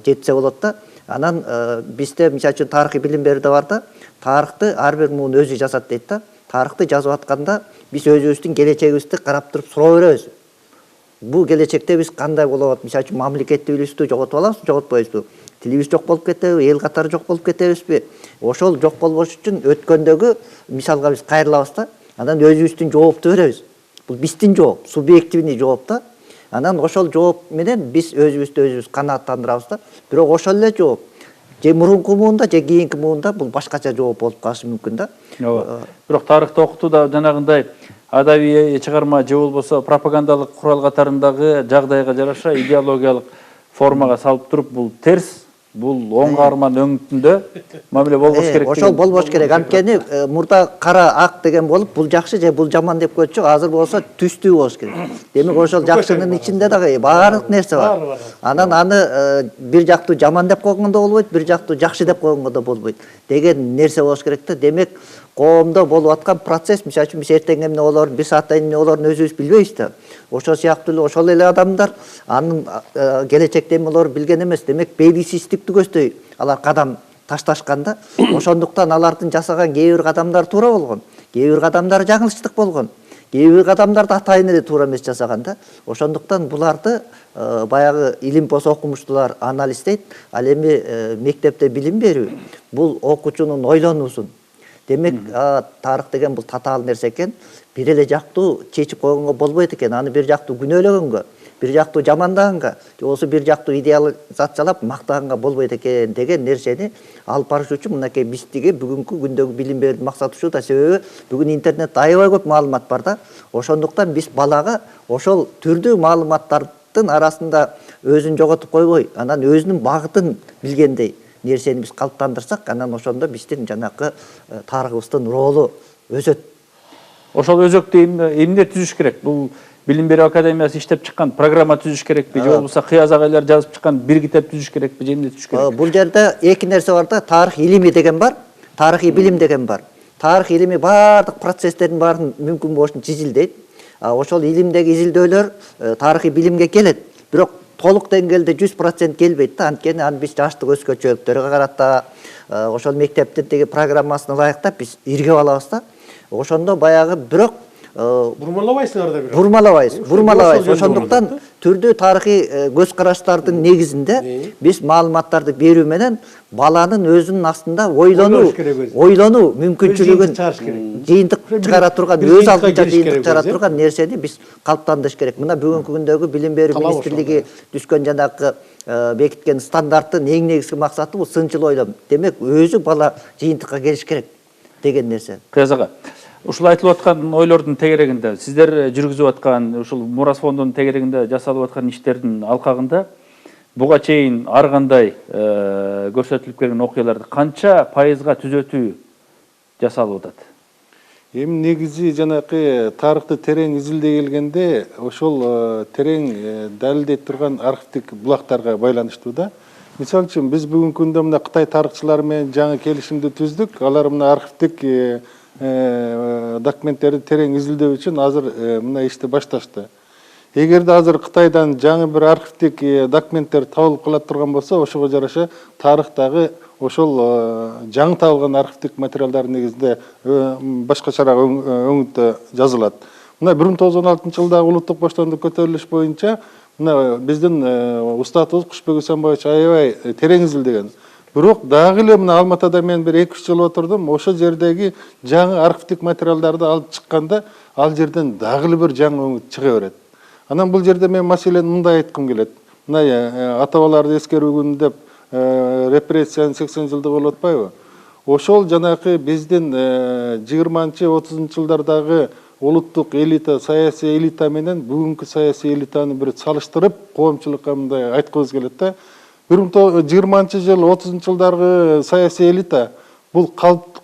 жетсе болот да. Анан бизде мисалы үчүн тарыхый билим берүүдө бар да. Тарыхты ар бир муун өзү жазат дейт да. Тарыхты жазып атканда биз өзүбүздүн келечегибизди карап туруп суроо беребиз. Бул келечекте биз кандай болот? Мисалы үчүн мамлекеттүүлүктү жоготуп алабызбы, жоготпойбузбу? Тилибиз жок болуп кетеби, эл катары жок болуп кетебизби? Ошол жок болбош үчүн өткөндөгү мисалга биз кайрылабыз да. Анан өзүбүздүн жоопту беребиз. Бул биздин жооп, субъективный жооп да. Анан ошол жооп менен биз өзүбүз канааттандырабыз да. Бирок ошол эле жооп же мурунку муунда, же кийинки муунда бул башкача жооп болуп калышы мүмкүн да. Бирок тарыхты окутууда жанагындай адабий чыгарма же болбосо пропагандалык курал катарындагы жагдайга жараша идеологиялык формага салып туруп бул терс, бул оң каарман өңүтүндө мамиле болбош керек. Ошол болбош керек. Анткени мурда кара ак деген болуп, бул жакшы же бул жаман деп койчу, азыр болсо түстүү болуш керек. Демек ошол жакшынын ичинде дагы баардык нерсе бар. Анан аны бир жактуу жаман деп койгондо болбойт, бир жактуу жакшы деп койгондо да болбойт деген нерсе болуш керек да. Демек коомдо болуп аткан процесс, мисалы үчүн биз эртең эмне болорун, бир сааттан эмне болорун өзүбүз билбейбиз да. Ошол сыяктуу эле ошол эле адамдар анын келечекте эмне болорун билген эмес. Демек белгисиздик түгөстөй алар кадам ташташканда, ошондуктан алардын жасаган кээ бир кадамдары туура болгон, кээ бир кадамдары жаңылыштык болгон, кээ бир кадамдарды атайын эле туура эмес жасаган да. Ошондуктан буларды баягы илимпоз окумуштуулар анализдейт. Ал эми мектепте билим берүү бул окуучунун ойлонуусун. Демек тарых деген бул татаал нерсе экен. Бир эле жактуу чечип койгонго болбойт экен. Аны бир жактуу күнөөлөгөнгө, бир жактуу жамандаганга, же болбосо бир жактуу идеализациялап мактаганга болбойт экен деген нерсени алып барыш үчүн мынакей биздиги бүгүнкү күндөгү билим берүүнүн максаты ушул да. Себеби бүгүн интернетте аябай көп маалымат бар да. Ошондуктан биз балага ошол түрдүү маалыматтардын арасында өзүн жоготуп койбой, анан өзүнүн багытын билгендей нерсени биз калыптандырсак, анан ошондо биздин жанакы тарыхыбыздын ролу өсөт. Ошол өзөктү эмне түзүш керек? Бул билим берүү академиясы иштеп чыккан программа түзүш керекпи, же болбосо Кыяз агайлар жазып чыккан бир китеп түзүш керекпи, же эмне түзүш керек? Бул жерде эки нерсе бар да. Тарых илими деген бар, тарыхый билим деген бар. Тарых илими баардык процесстердин баарын мүмкүн болушунча изилдейт. Ошол илимдеги изилдөөлөр тарыхый билимге келет. Бирок толук деңгээлде 100% келбейт да. Анткени аны биз жаштык өзгөчөлүктөргө карата, ошол мектептин теги программасына ылайыктап биз иргеп алабыз да. Ошондо баягы бирок бурмалабайсыңар да бирок. Бурмалабайбыз. Ошондуктан түрдүү тарыхый көз караштардын негизинде биз маалыматтарды берүү менен баланын өзүнүн астында ойлонуу мүмкүнчүлүгүн жыйынтык чыгара турган, өз алдынча жыйынтык чыгара турган нерсени биз калыптандырыш керек. Мына бүгүнкү күндөгү билим берүү министрлиги түшкөн жанагы бекиткен стандарттын эң негизги максаты бул сынчыл ойлом. Демек, өзү бала жыйынтыкка келиш керек деген нерсе. Кыяз ага, ушул айтылып аткан ойлордун тегерегинде сиздер жүргүзүп аткан ушул Мурас фондунун тегерегинде жасалып аткан иштердин алкагында буга чейин ар кандай көрсөтүлүп келген окуяларды канча пайызга түзөтүү жасалып атат? Эми негизи жанакы тарыхты терең изилдей келгенде ошол терең далилдей турган архивдик булактарга байланыштуу да. Мисалы үчүн биз бүгүнкү күндө мына Кытай тарыхчылары менен жаңы келишимди түздүк. Алар мына архивдик документтерди терең изилдөө үчүн азыр мына ишти башташты. Эгерде азыр Кытайдан жаңы бир архивдик документтер табылып кала турган болсо, ошого жараша тарыхтагы ошол жаңы табылган архивдик материалдардын негизинде башкачараак өңүттө жазылат. Мына 1916 жылдагы улуттук боштондук көтөрүлүш боюнча мына биздин устатыбыз Кушбек Усанбаевич аябай терең изилдеген. Бирок дагы эле мына Алматыда мен бир 2-3 жыл отурдум. Ошол жердеги жаңы архивдик материалдарды алып чыкканда, ал жерден дагы эле бир жаңы өңүт чыга берет. Анан бул жерде мен маселени мындай айткым келет. Мына ата-бабаларды эскерүү күнү деп репрессиянын 80 жылдыгы болуп атпайбы? Ошол жанакы биздин 20-30 жылдардагы улуттук элита, саясий элита менен бүгүнкү саясий элитаны бир салыштырып, коомчулукка мындай айткыбыз келет да. 20 жыл, 30 жылдаргы саясий элита бул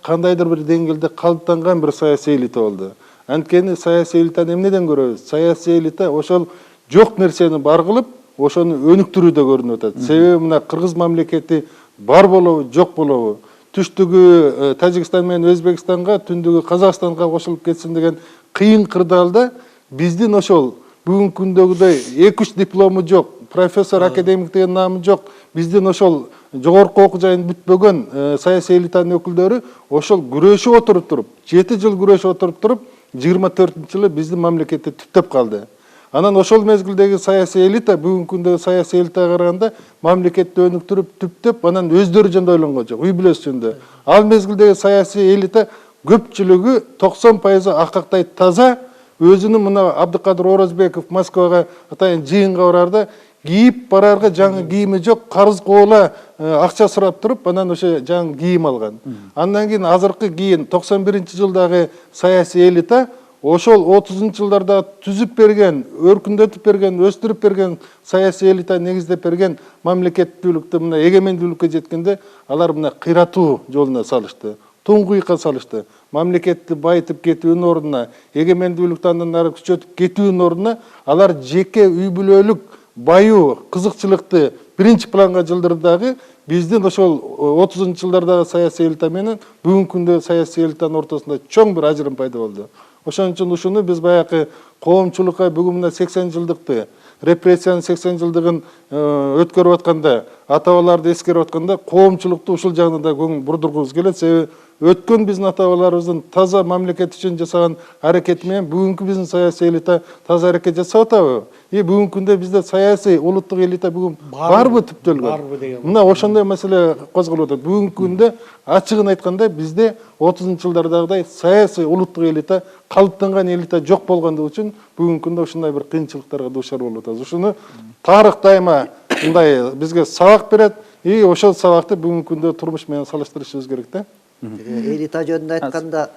кандайдыр бир деңгээлде калыптанган бир саясий элита болду. Анткени саясий элитаны эмнеден көрөбүз? Саясий элита ошол жок нерсени бар кылып, ошону өнүктүрүүдө көрүнүп атат. Себеби мына Кыргыз мамлекети бар болобу, жок болобу? Түштүгү Тажикстан менен Өзбекстанга, түндүгү Казакстанга кошулуп кетсин деген кыйын кырдаалда биздин ошол бүгүнкү күндөгүдөй 2-3 диплому жок, профессор, академик деген наамы жок, биздин ошол жогорку окуу жайын бүтпөгөн саясий элитанын өкүлдөрү ошол күрөшүп отуруп туруп, 7 жыл күрөшүп отуруп туруп, 24-жылы биздин мамлекетти түптөп калды. Анан ошол мезгилдеги саясий элита бүгүнкү күндөгү саясий элитага караганда мамлекетти өнүктүрүп, түптөп, анан өздөрү жөнүндө ойлонгон жок, үй бүлөсү жөнүндө. Ал мезгилдеги саясий элита көпчүлүгү 90% акактай таза, өзүнүн мына Абдыкадыр Орозбеков Москвага атайын жыйынга барарда кийип барарга жаңы кийими жок, карыз коола акча сурап туруп, анан ошо жаңы кийим алган. Андан кийин азыркы кийин 91-жылдагы саясий элита ошол 30-жылдарда түзүп берген, өркүндөтүп берген, өстүрүп берген саясий элита негиздеп берген мамлекеттүүлүктү мына эгемендүүлүккө жеткенде алар мына кыйратуу жолуна салышты. Туңгуйка салышты. Мамлекетти байытып кетүүнүн ордуна, эгемендүүлүктү андан ары күчөтүп кетүүнүн ордуна алар жеке үй бүлөлүк баюу, кызыкчылыкты биринчи планга жылдырдагы биздин ошол 30-жылдардагы саясий элита менен бүгүнкү күндө саясий элитанын ортосунда чоң бир ажырым пайда болду. Ошон үчүн ушуну биз баягы коомчулукка бүгүн мына 80 жылдыкты, репрессиянын 80 жылдыгын өткөрүп атканда, ата-бабаларды эскерип атканда коомчулукту ушул жагына да көңүл бурдургубуз келет. Себеби өткөн биздин ата-бабаларыбыздын таза мамлекет үчүн жасаган аракети менен бүгүнкү биздин саясий элита таза аракет жасап атабы? Бүгүнкү күндө бизде саясий улуттук элита бүгүн барбы түптөлгөн? Мына ошондой маселе козголуп атат. Бүгүнкү күндө ачыгын айтканда бизде 30-жылдардагыдай саясий улуттук элита, калыптанган элита жок болгондугу үчүн бүгүнкү күндө ушундай бир кыйынчылыктарга дуушар болуп атабыз. Ушуну тарых дайыма мындай бизге сабак берет, ошол сабакты бүгүнкү күндө турмуш менен салыштырышыбыз керек да. Элита жөнүндө айтканда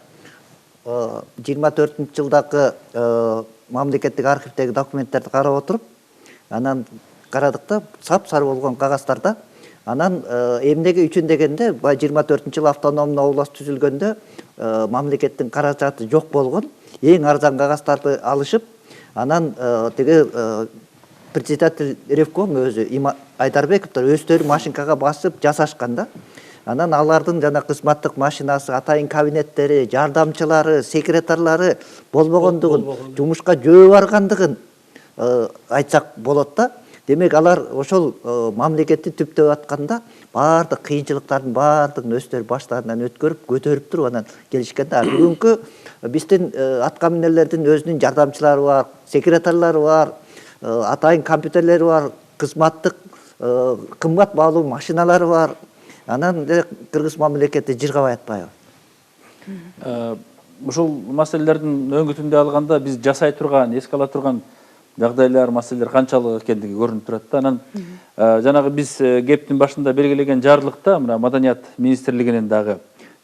24-жылдагы мамлекеттик архивдеги документтерди карап отуруп, анан карадык да, сап-сары болгон кагаздарда. Анан эмнеге үчүн дегенде, 24-жылы автономдуу область түзүлгөндө мамлекеттин каражаты жок болгон, эң арзан кагаздарды алышып, анан тиги председатель Ревком өзү Айдарбековдор өздөрү машинкага басып жасашкан да. Анан алардын жана кызматтык машинасы, атайын кабинеттери, жардамчылары, секретарлары болбогондугун, жумушка жөө баргандыгын айтсак болот да. Демек алар ошол мамлекетти түптөп атканда баардык кыйынчылыктардын баардыгын өздөрү баштарынан өткөрүп көтөрүп туруп анан келишкен да. Бүгүнкү биздин атка минерлердин өзүнүн жардамчылары бар, секретарлары бар, атайын компьютерлери бар, кызматтык кымбат баалуу машиналары бар. Анан кыргыз мамлекети жыргабай атпайбы? Ушул маселелердин өңүтүндө алганда биз жасай турган, эске ала турган жагдайлар, маселелер канчалык экендиги көрүнүп турат да. Анан жанагы биз кептин башында белгилеген жарлыкта мына Маданият министрлигинин дагы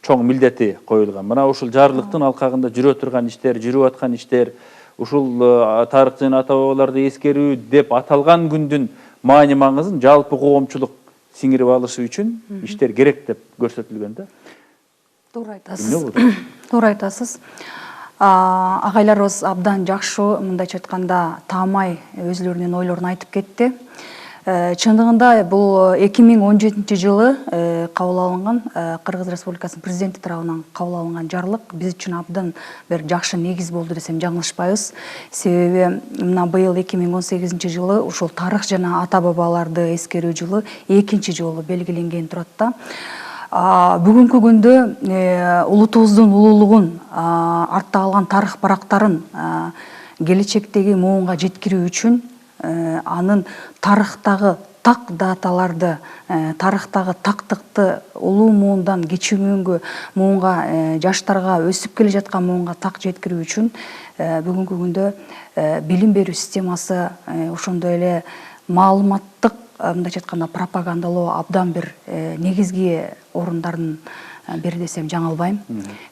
чоң милдети коюлган. Мына ушул жарлыктын алкагында жүрө турган иштер, жүрүп аткан иштер, ушул тарых жана ата бабаларды эскерүү деп аталган күндүн маани маңызын жалпы коомчулук сиңирип алышы үчүн иштер керек деп көрсөтүлгөн да. Туура айтасыз. Туура айтасыз. Агайларыбыз абдан жакшы, мындайча айтканда, таамай өзлөрүнүн ойлорун айтып кетти. Чындыгында бул 2017 жылы кабыл алынган Кыргыз Республикасынын президенти тарабынан кабыл алынган жарлык биз үчүн абдан бир жакшы негиз болду десем жаңылышпайбыз. Себеби мына быйыл 2018 жылы ушул тарых жана ата бабаларды эскерүү жылы экинчи жолу белгиленген турат да. Бүгүнкү күндө улутубуздун улуулугун, артта калган тарых барактарын келечектеги муунга жеткирүү үчүн анын тарыхтагы так даталарды, тарыхтагы тактыкты улуу муундан кичи муунга, жаштарга, өсүп келе жаткан муунга так жеткирүү үчүн бүгүнкү күндө билим берүү системасы, ошондой эле маалыматтык, мындайча айтканда пропагандалоо абдан бир негизги орундардын бири десем жаңылбайм.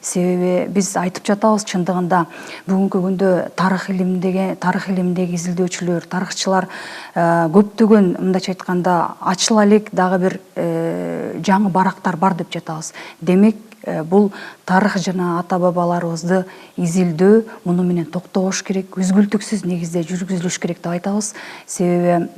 Себеби биз айтып жатабыз, чындыгында бүгүнкү күндө тарых илиминдеги изилдөөчүлөр, тарыхчылар көптөгөн, мындайча айтканда, ачыла элек дагы бир жаңы барактар бар деп жатабыз. Демек, бул тарых жана ата бабаларыбызды изилдөө муну менен токтобош керек, үзгүлтүксүз негизде жүргүзүлүш керек деп айтабыз. Себеби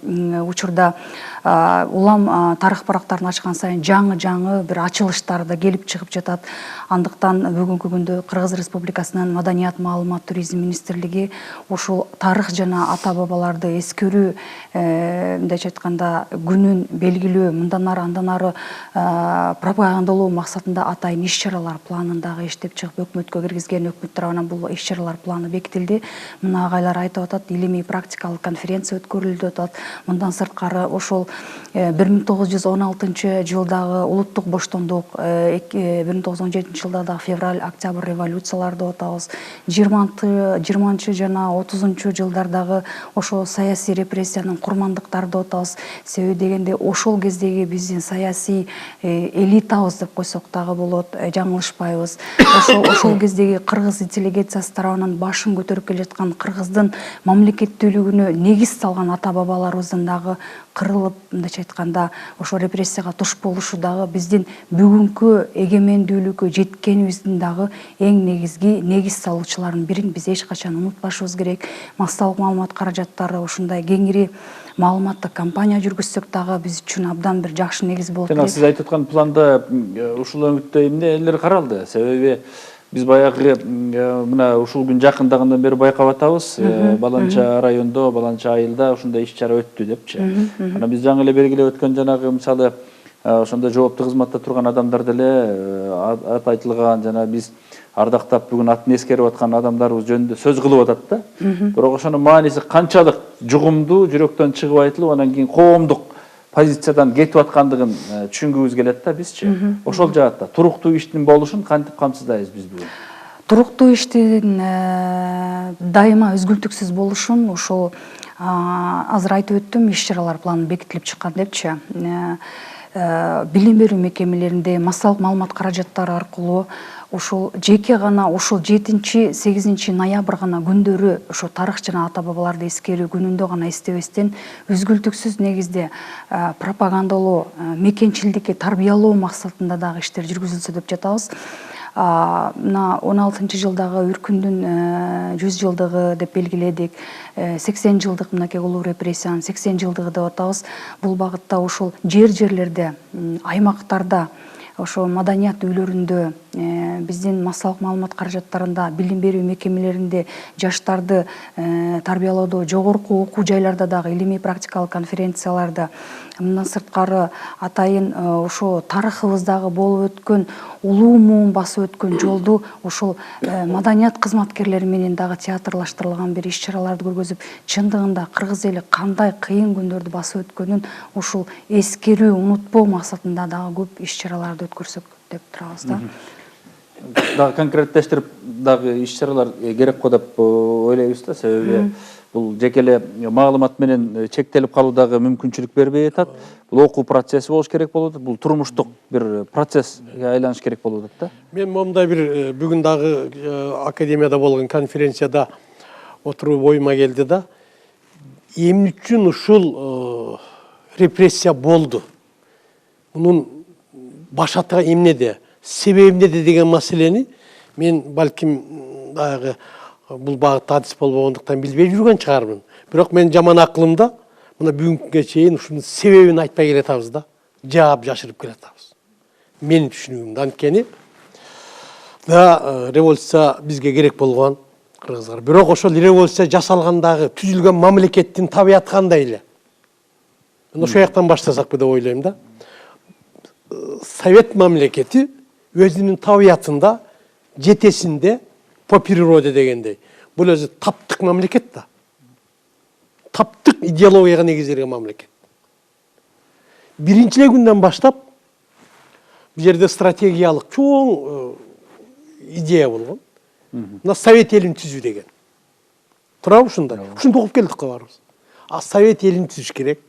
учурда улам тарых барактарын ачкан сайын жаңы бир ачылыштар да келип чыгып жатат. Андыктан бүгүнкү күндө Кыргыз Республикасынын Маданият, маалымат, туризм министрлиги ушул тарых жана ата бабаларды эскерүү, мындайча айтканда, күнүн белгилөө, мындан ары андан ары пропагандалоо максатында атайын иш-чаралар планын дагы иштеп чыгып өкмөткө киргизген. Өкмөт тарабынан бул иш-чаралар планы бекитилди. Мына агайлар айтып атат, илимий практикалык конференция өткөрүлүп атат. Мындан сырткары ошол 1916 жылдагы улуттук боштондук, 1917 жылда дагы февраль-октябрь революцияларды атабыз. 20 жана 30 жылдардагы ошол саясий репрессиянын курмандыктарды атабыз. Себеби дегенде ошол кездеги биздин саясий элитабыз деп койсок дагы болот, жаңылышпайбыз. Ошол кездеги кыргыз интеллигенциясы тарабынан башын көтөрүп келе жаткан кыргыздын мамлекеттүүлүгүнө негиз салган ата бабаларыбыздын дагы кырылып, мындайча айтканда, ошо репрессияга туш болушу дагы биздин бүгүнкү эгемендүүлүккө жеткенибиздин дагы эң негиз салуучулардын бирин биз эч качан унутпашыбыз керек. Массалык маалымат каражаттары ушундай кеңири маалыматтык кампания жүргүзсөк дагы биз үчүн абдан бир жакшы негиз болот. Жана сиз айтып аткан планда ушул өңүттө эмнелер каралды? Себеби биз баягы мына ушул күн жакындагандан бери байкап атабыз, баланча райондо, баланча айылда ушундай иш-чара өттү депчи. Анан биз жаңы эле белгилеп өткөн жанагы мисалы ошондо жооптуу кызматта турган адамдар деле айтылган, жана биз ардактап бүгүн атын эскерип аткан адамдарыбыз жөнүндө сөз кылып атат да. Бирок ошонун мааниси канчалык жугумдуу, жүрөктөн чыгып айтылып, анан кийин коомдук позициядан кетип аткандыгын түшүнгүбүз келет да бизчи. Ошол жаатта туруктуу иштин болушун кантип камсыздайбыз биз бүгүн? Туруктуу иштин дайыма үзгүлтүксүз болушун ошол азыр айтып өттүм, иш-чаралар планы бекитилип чыккан депчи. Билим берүү мекемелеринде массалык маалымат каражаттары аркылуу ошол жеке гана ошол 7-8 ноябрь гана күндөрү ошо тарых жана ата бабаларды эскерүү күнүндө гана эстебестен үзгүлтүксүз негизде пропагандалоо, мекенчилдикке тарбиялоо максатында дагы иштер жүргүзүлсө деп жатабыз. Мына 16 жылдагы Үркүндүн 100 жылдыгы деп белгиледик. 80 жылдык мынакей улуу репрессиянын 80 жылдыгы деп атабыз. Бул багытта ошол жерлерде, аймактарда ошо маданият үйлөрүндө, биздин массалык маалымат каражаттарында, билим берүү мекемелеринде жаштарды тарбиялоодо, жогорку окуу жайларда дагы илимий практикалык конференцияларда, мындан сырткары атайын ошо тарыхыбыздагы болуп өткөн улуу муун басып өткөн жолду ушул маданият кызматкерлери менен дагы театрлаштырылган бир иш-чараларды көргөзүп, чындыгында кыргыз эли кандай кыйын күндөрдү басып өткөнүн ушул эскерүү, унутпоо максатында дагы көп иш-чараларды өткөрсөк деп турабыз да. Дагы конкреттештирип дагы иш-чаралар керек го деп ойлойбуз да, себеби бул жеке эле маалымат менен чектелип калуудагы мүмкүнчүлүк бербей атат. Бул окуу процесси болуш керек болуп атат. Бул турмуштук бир процесске айланыш керек болуп атат да. Мен момундай бир бүгүн дагы академияда болгон конференцияда отуруп оюма келди да, эмне үчүн ушул репрессия болду? Мунун башатыгы эмнеде, себеби эмнеде деген маселени мен балким дагы бул багытта адис болбогондуктан билбей жүргөн чыгармын. Бирок мен жаман акылымда мына бүгүнкүгө чейин ушунун себебин айтпай келатабыз да, жаап жашырып келатабыз. Менин түшүнүгүмдө анткени да революция бизге керек болгон кыргыздар. Бирок ошол революция жасалгандагы түзүлгөн мамлекеттин табияты кандай эле? Мен ошол жактан баштасакпы деп ойлойм да. Совет мамлекети өзүнүн табиятында, жетесинде по природе дегендей. Бул өзү таптык мамлекет да. Таптык идеологияга негизделген мамлекет. Биринчи күндөн баштап бул жерде стратегиялык чоң идея болгон. Мына Совет элин түзүү деген. Турабы ушундай? Ушунду окуп келдик го баарыбыз. Совет элин түзүш керек.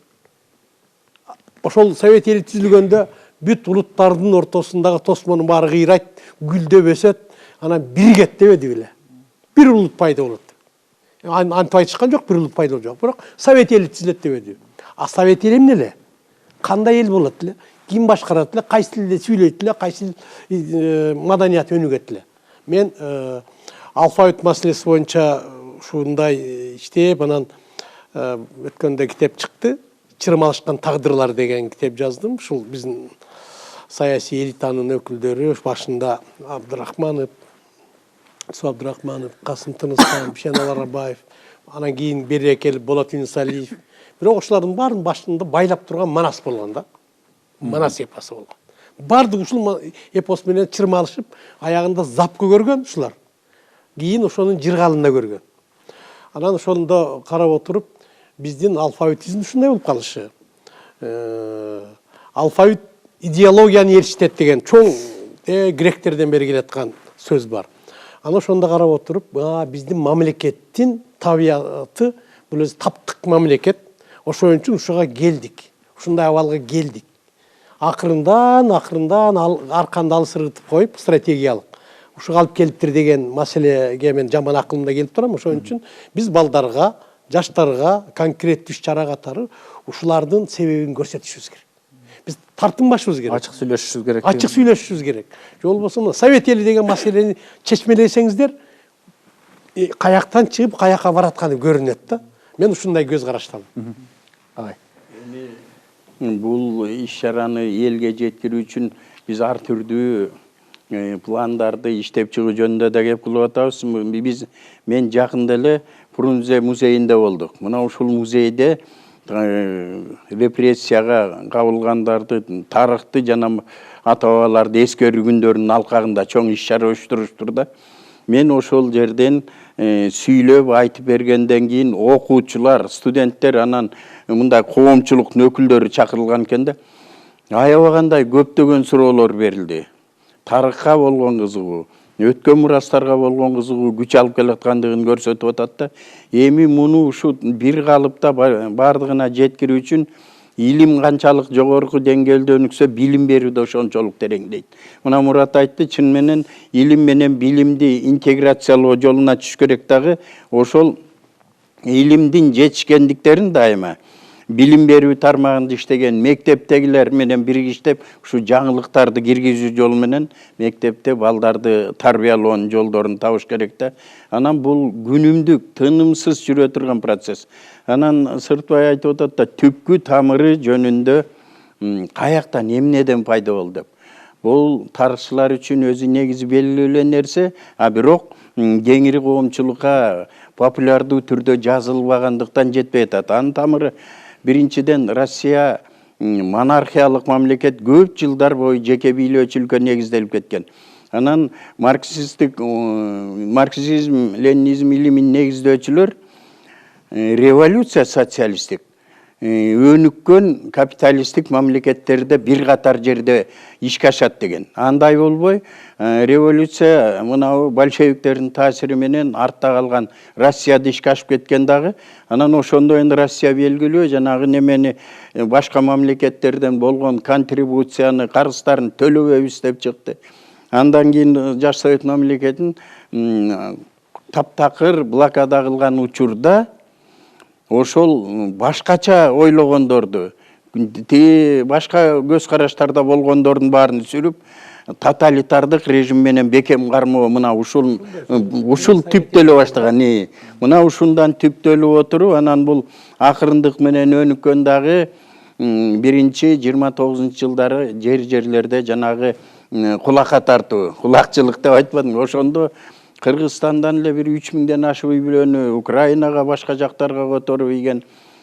Ошол Совет эли түзүлгөндө бүт улуттардын ортосундагы тосмонун баары кыйрайт, гүлдөп өсөт, анан биригет дебеди беле. Бир улут пайда болот. Антип айтышкан жок, бир улут пайда болот. Бирок Совет эли түзүлөт дебеди. Совет эли эмне эле? Кандай эл болот эле? Ким башкарат эле? Кайсы тилде сүйлөйт эле? Кайсы маданият өнүгөт эле? Мен алфавит маселеси боюнча ушундай иштеп, анан өткөндө китеп чыкты. Чырмалышкан тагдырлар деген китеп жаздым. Ушул биздин саясий элитанын өкүлдөрү, башында Абдырахманов, Касым Тынысхан, Бишенал Арабаев, анан кийин бери келип Болот Инсалиев. Бирок ошолордун баарынын башында байлап турган Манас болгон да. Манас эпосу болгон. Бардык ушул эпос менен чырмалышып, аягында запкы көргөн ушулар. Кийин ошонун жыргалында көргөн. Анан ошондо карап отуруп, биздин алфавитизм ушундай болуп калышы. Алфавит идеологияны ээрчитет деген чоң гректерден бери келаткан сөз бар. Аны ошондо карап отуруп, биздин мамлекеттин табияты бул өзү таптык мамлекет. Ошон үчүн ушуга келдик. Ушундай абалга келдик. Акырындан арканды алыс ыргытып коюп, стратегиялык ушуга алып келиптир деген маселеге мен жаман акылымда келип турам. Ошон үчүн биз балдарга, жаштарга конкреттүү иш-чара катары ушулардын себебин көрсөтүшүбүз керек. Биз тартынбашыбыз керек. Ачык сүйлөшүшүбүз керек. Ачык сүйлөшүшүбүз керек. Же болбосо Совет эли деген маселени чечмелесеңиздер, каяктан чыгып, каяка баратканы көрүнөт да. Мен ушундай көз караштамын. Агай. Бул иш-чараны элге жеткирүү үчүн биз ар түрдүү пландарды иштеп чыгуу жөнүндө да кеп кылып атабыз. Мен жакында эле Фрунзе музейинде болдук. Мына ушул музейде репрессияга кабылгандарды, тарыхты жана ата-бабаларды эскерүү күндөрүнүн алкагында чоң иш-чара уюштуруштур да. Мен ошол жерден сүйлөп айтып бергенден кийин окуучулар, студенттер, анан мындай коомчулуктун өкүлдөрү чакырылган экен да. Аябагандай көптөгөн суроолор берилди. Тарыхка болгон кызыгуу, өткөн мурастарга болгон кызыгуу күч алып келаткандыгын көрсөтүп атат да. Эми муну ушу бир калыпта бардыгына жеткирүү үчүн илим канчалык жогорку деңгээлде өнүксө, билим берүү да ошончолук тереңдейт. Мына Мурат айтты, чын менен илим менен билимди интеграциялоо жолуна түшүш керек дагы, ошол илимдин жетишкендиктерин дайыма билим берүү тармагында иштеген мектептегилер менен биригиштеп ушу жаңылыктарды киргизүү жолу менен мектепте балдарды тарбиялоонун жолдорун табыш керек да. Анан бул күнүмдүк, тынымсыз жүрө турган процесс. Анан Сыртбай айтып атат да, түпкү тамыры жөнүндө каяктан, эмнеден пайда болду деп. Бул тарыхчылар үчүн өзү негизи белгилүү нерсе, а бирок кеңири коомчулукка популярдуу түрдө жазылбагандыктан жетпей атат. Анын тамыры биринчиден Россия монархиялык мамлекет көп жылдар бою жеке бийлөөчүлүккө негизделип кеткен. Анан марксизм, ленинизм илимин негиздөөчүлөр революция социалисттик, өнүккөн капиталисттик мамлекеттерде бир катар жерде ишке ашат деген. Андай болбой, революция мынау большевиктердин таасири менен артта калган Россияда ишке ашып кеткен дагы. Анан ошондо эми Россия белгилүү жанагы немени башка мамлекеттерден болгон контрибуцияны, карыздарын төлөбөйбүз деп чыкты. Андан кийин Жаш Совет мамлекетин таптакыр блокада кылган учурда ошол башкача ойлогондорду, башка көз караштарда болгондордун баарын сүрүп, тоталитардык режим менен бекем кармоо мына ушул түптөлө баштаган. Мына ушундан түптөлүп отуруп, анан бул акырындык менен өнүккөн дагы биринчи 29-жылдары жерлерде жанагы кулакка тартуу, кулакчылык деп айтпадым. Ошондо Кыргызстандан эле бир 3000ден ашып үй бүлөнү Украинага, башка жактарга которуп ийген.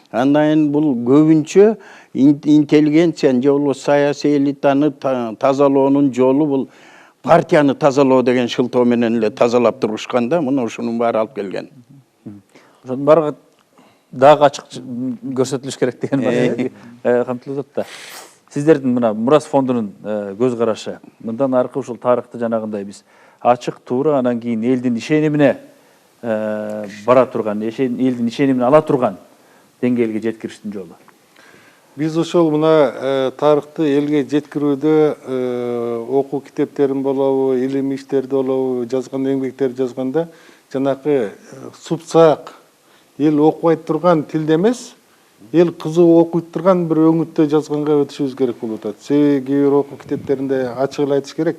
Андан бул көбүнчө интеллигенцияны же болбосо саясий элитаны тазалоонун жолу бул партияны тазалоо деген шылтоо менен эле тазалап турушкан да, мына ушунун баары алып келген. Ошонун баары дагы ачык көрсөтүлүш керек деген камтылып атат да. Сиздердин мына Мурас фондунун көз карашы, мындан аркы ушул тарыхты жанагындай биз ачык, туура, анан кийин элдин ишенимине бара турган, элдин ишенимин ала турган деңгээлге жеткириштин жолу. Биз ошол мына тарыхты элге жеткирүүдө окуу китептерин болобу, илимий иштерди болобу, жазган эмгектерди жазганда жанакы супсак эл окубай турган тилде эмес, эл кызыгып окуйт турган бир өңүттө жазганга өтүшүбүз керек болуп атат. Себеби кээ бир окуу китептеринде ачык эле айтыш керек.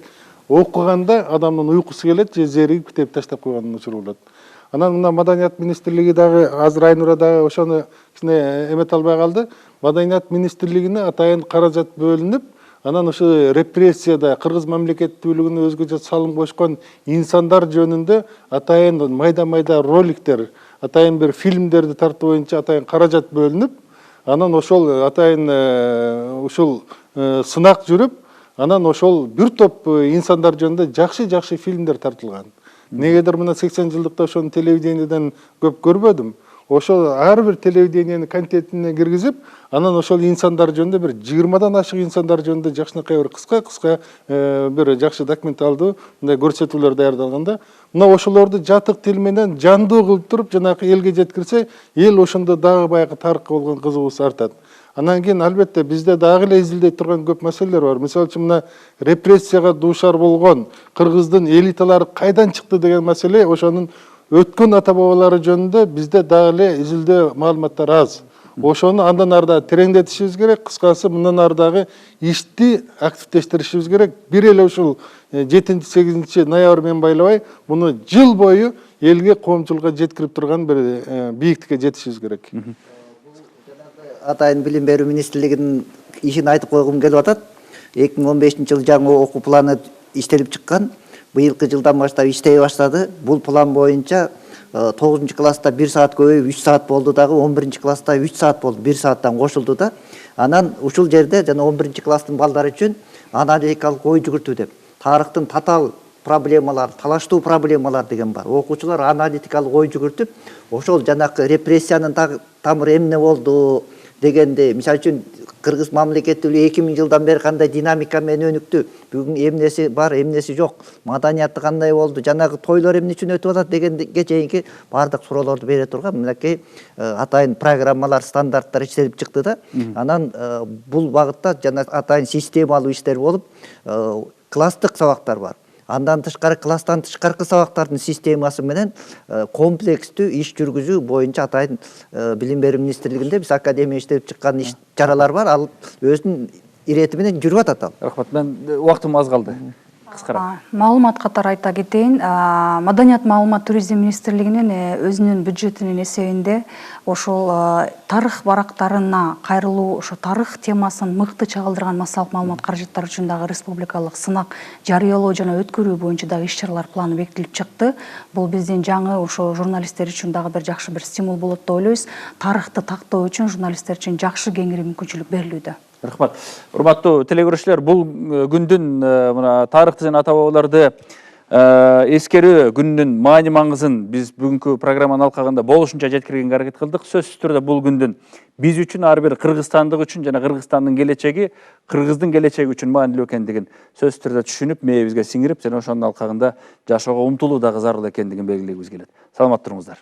Окуганда адамдын уйкусу келет же зеригип китеп таштап койгон учур болот. Анан мына Маданият министрлиги дагы азыр Айнура дагы ошону кичине эмете албай калды. Маданият министрлигине атайын каражат бөлүнүп, анан ошо репрессияда кыргыз мамлекеттүүлүгүнө өзгөчө салым кошкон инсандар жөнүндө атайын майда роликтер, атайын бир фильмдерди тартуу боюнча атайын каражат бөлүнүп, анан ошол атайын ушул сынак жүрүп, анан ошол бир топ инсандар жөнүндө жакшы фильмдер тартылган. Негедир мына 80 жылдыкта ошону телевидениеден көп көрбөдүм. Ошол ар бир телевидениенин контентине киргизип, анан ошол инсандар жөнүндө бир 20дан ашык инсандар жөнүндө жакшынакай бир кыска бир жакшы документалдуу мындай көрсөтүүлөр даярдалганда, мына ошолорду жатык тил менен жандуу кылып туруп жанагы элге жеткирсе, эл ошондо дагы баягы тарыхка болгон кызыгуусу артат. Анан кийин албетте бизде дагы эле изилдей турган көп маселелер бар. Мисалы үчүн мына репрессияга дуушар болгон кыргыздын элиталары кайдан чыкты деген маселе, ошонун өткөн ата бабалары жөнүндө бизде дагы эле изилдөө маалыматтар аз. Ошону андан ары да тереңдетишибиз керек. Кыскасы мындан ары дагы ишти активдештиришибиз керек. Бир эле ушул 7-8 ноябрь менен байлабай, муну жыл бою элге, коомчулукка жеткирип турган бир бийиктикке жетишибиз керек. Атайын билим берүү министрлигинин ишин айтып койгум келип атат. 2015-жылы жаңы окуу планы иштелип чыккан. Быйылкы жылдан баштап иштей баштады. Бул план боюнча 9-класста 1 саат көбөйүп 3 саат болду дагы, 11-класста 3 саат болду, 1 сааттан кошулду да. Анан ушул жерде жана 11-класстын балдары үчүн аналитикалык ой жүгүртүү деп, тарыхтын татаал проблемалар, талаштуу проблемалар деген бар. Окуучулар аналитикалык ой жүгүртүп, ошол жанакы репрессиянын тамыры эмне болду дегенде, мисалы үчүн кыргыз мамлекеттүүлүгү 2000 жылдан бери кандай динамика менен өнүктү, бүгүн эмнеси бар, эмнеси жок, маданияты кандай болду, жанагы тойлор эмне үчүн өтүп атат дегенге чейинки баардык суроолорду бере турган мынакей атайын программалар, стандарттар иштелип чыкты да. Анан бул багытта жана атайын системалуу иштер болуп, класстык сабактар бар. Андан тышкары класстан тышкаркы сабактардын системасы менен комплекстүү иш жүргүзүү боюнча атайын билим берүү министрлигинде биз академия иштелип чыккан иш чаралар бар. Ал өзүнүн ирети менен жүрүп атат ал. Рахмат, мен убактым аз калды. кыскара. Маалымат катары айта кетейин, Маданият маалымат туризм министрлигинин өзүнүн бюджетинин эсебинде ошол тарых барактарына кайрылуу, ошо тарых темасын мыкты чагылдырган массалык маалымат каражаттары үчүн дагы республикалык сынак жарыялоо жана өткөрүү боюнча дагы иш-чаралар планы бекитилип чыкты. Бул биздин жаңы ошо журналисттер үчүн дагы бир жакшы бир стимул болот деп ойлойбуз. Тарыхты тактоо үчүн журналисттер үчүн жакшы кеңири мүмкүнчүлүк берилүүдө. Рахмат. Урматтуу телекөрүүчүлөр, бул күндүн мына тарыхты жана ата бабаларды эскерүү күнүнүн маани маңызын биз бүгүнкү программанын алкагында болушунча жеткиргенге аракет кылдык. Сөзсүз түрдө бул күндүн биз үчүн, ар бир кыргызстандык үчүн жана Кыргызстандын келечеги, кыргыздын келечеги үчүн маанилүү экендигин сөзсүз түрдө түшүнүп, мээбизге сиңирип, жана ошонун алкагында жашоого умтулуу дагы зарыл экендигин белгилегибиз келет. Саламат туруңуздар.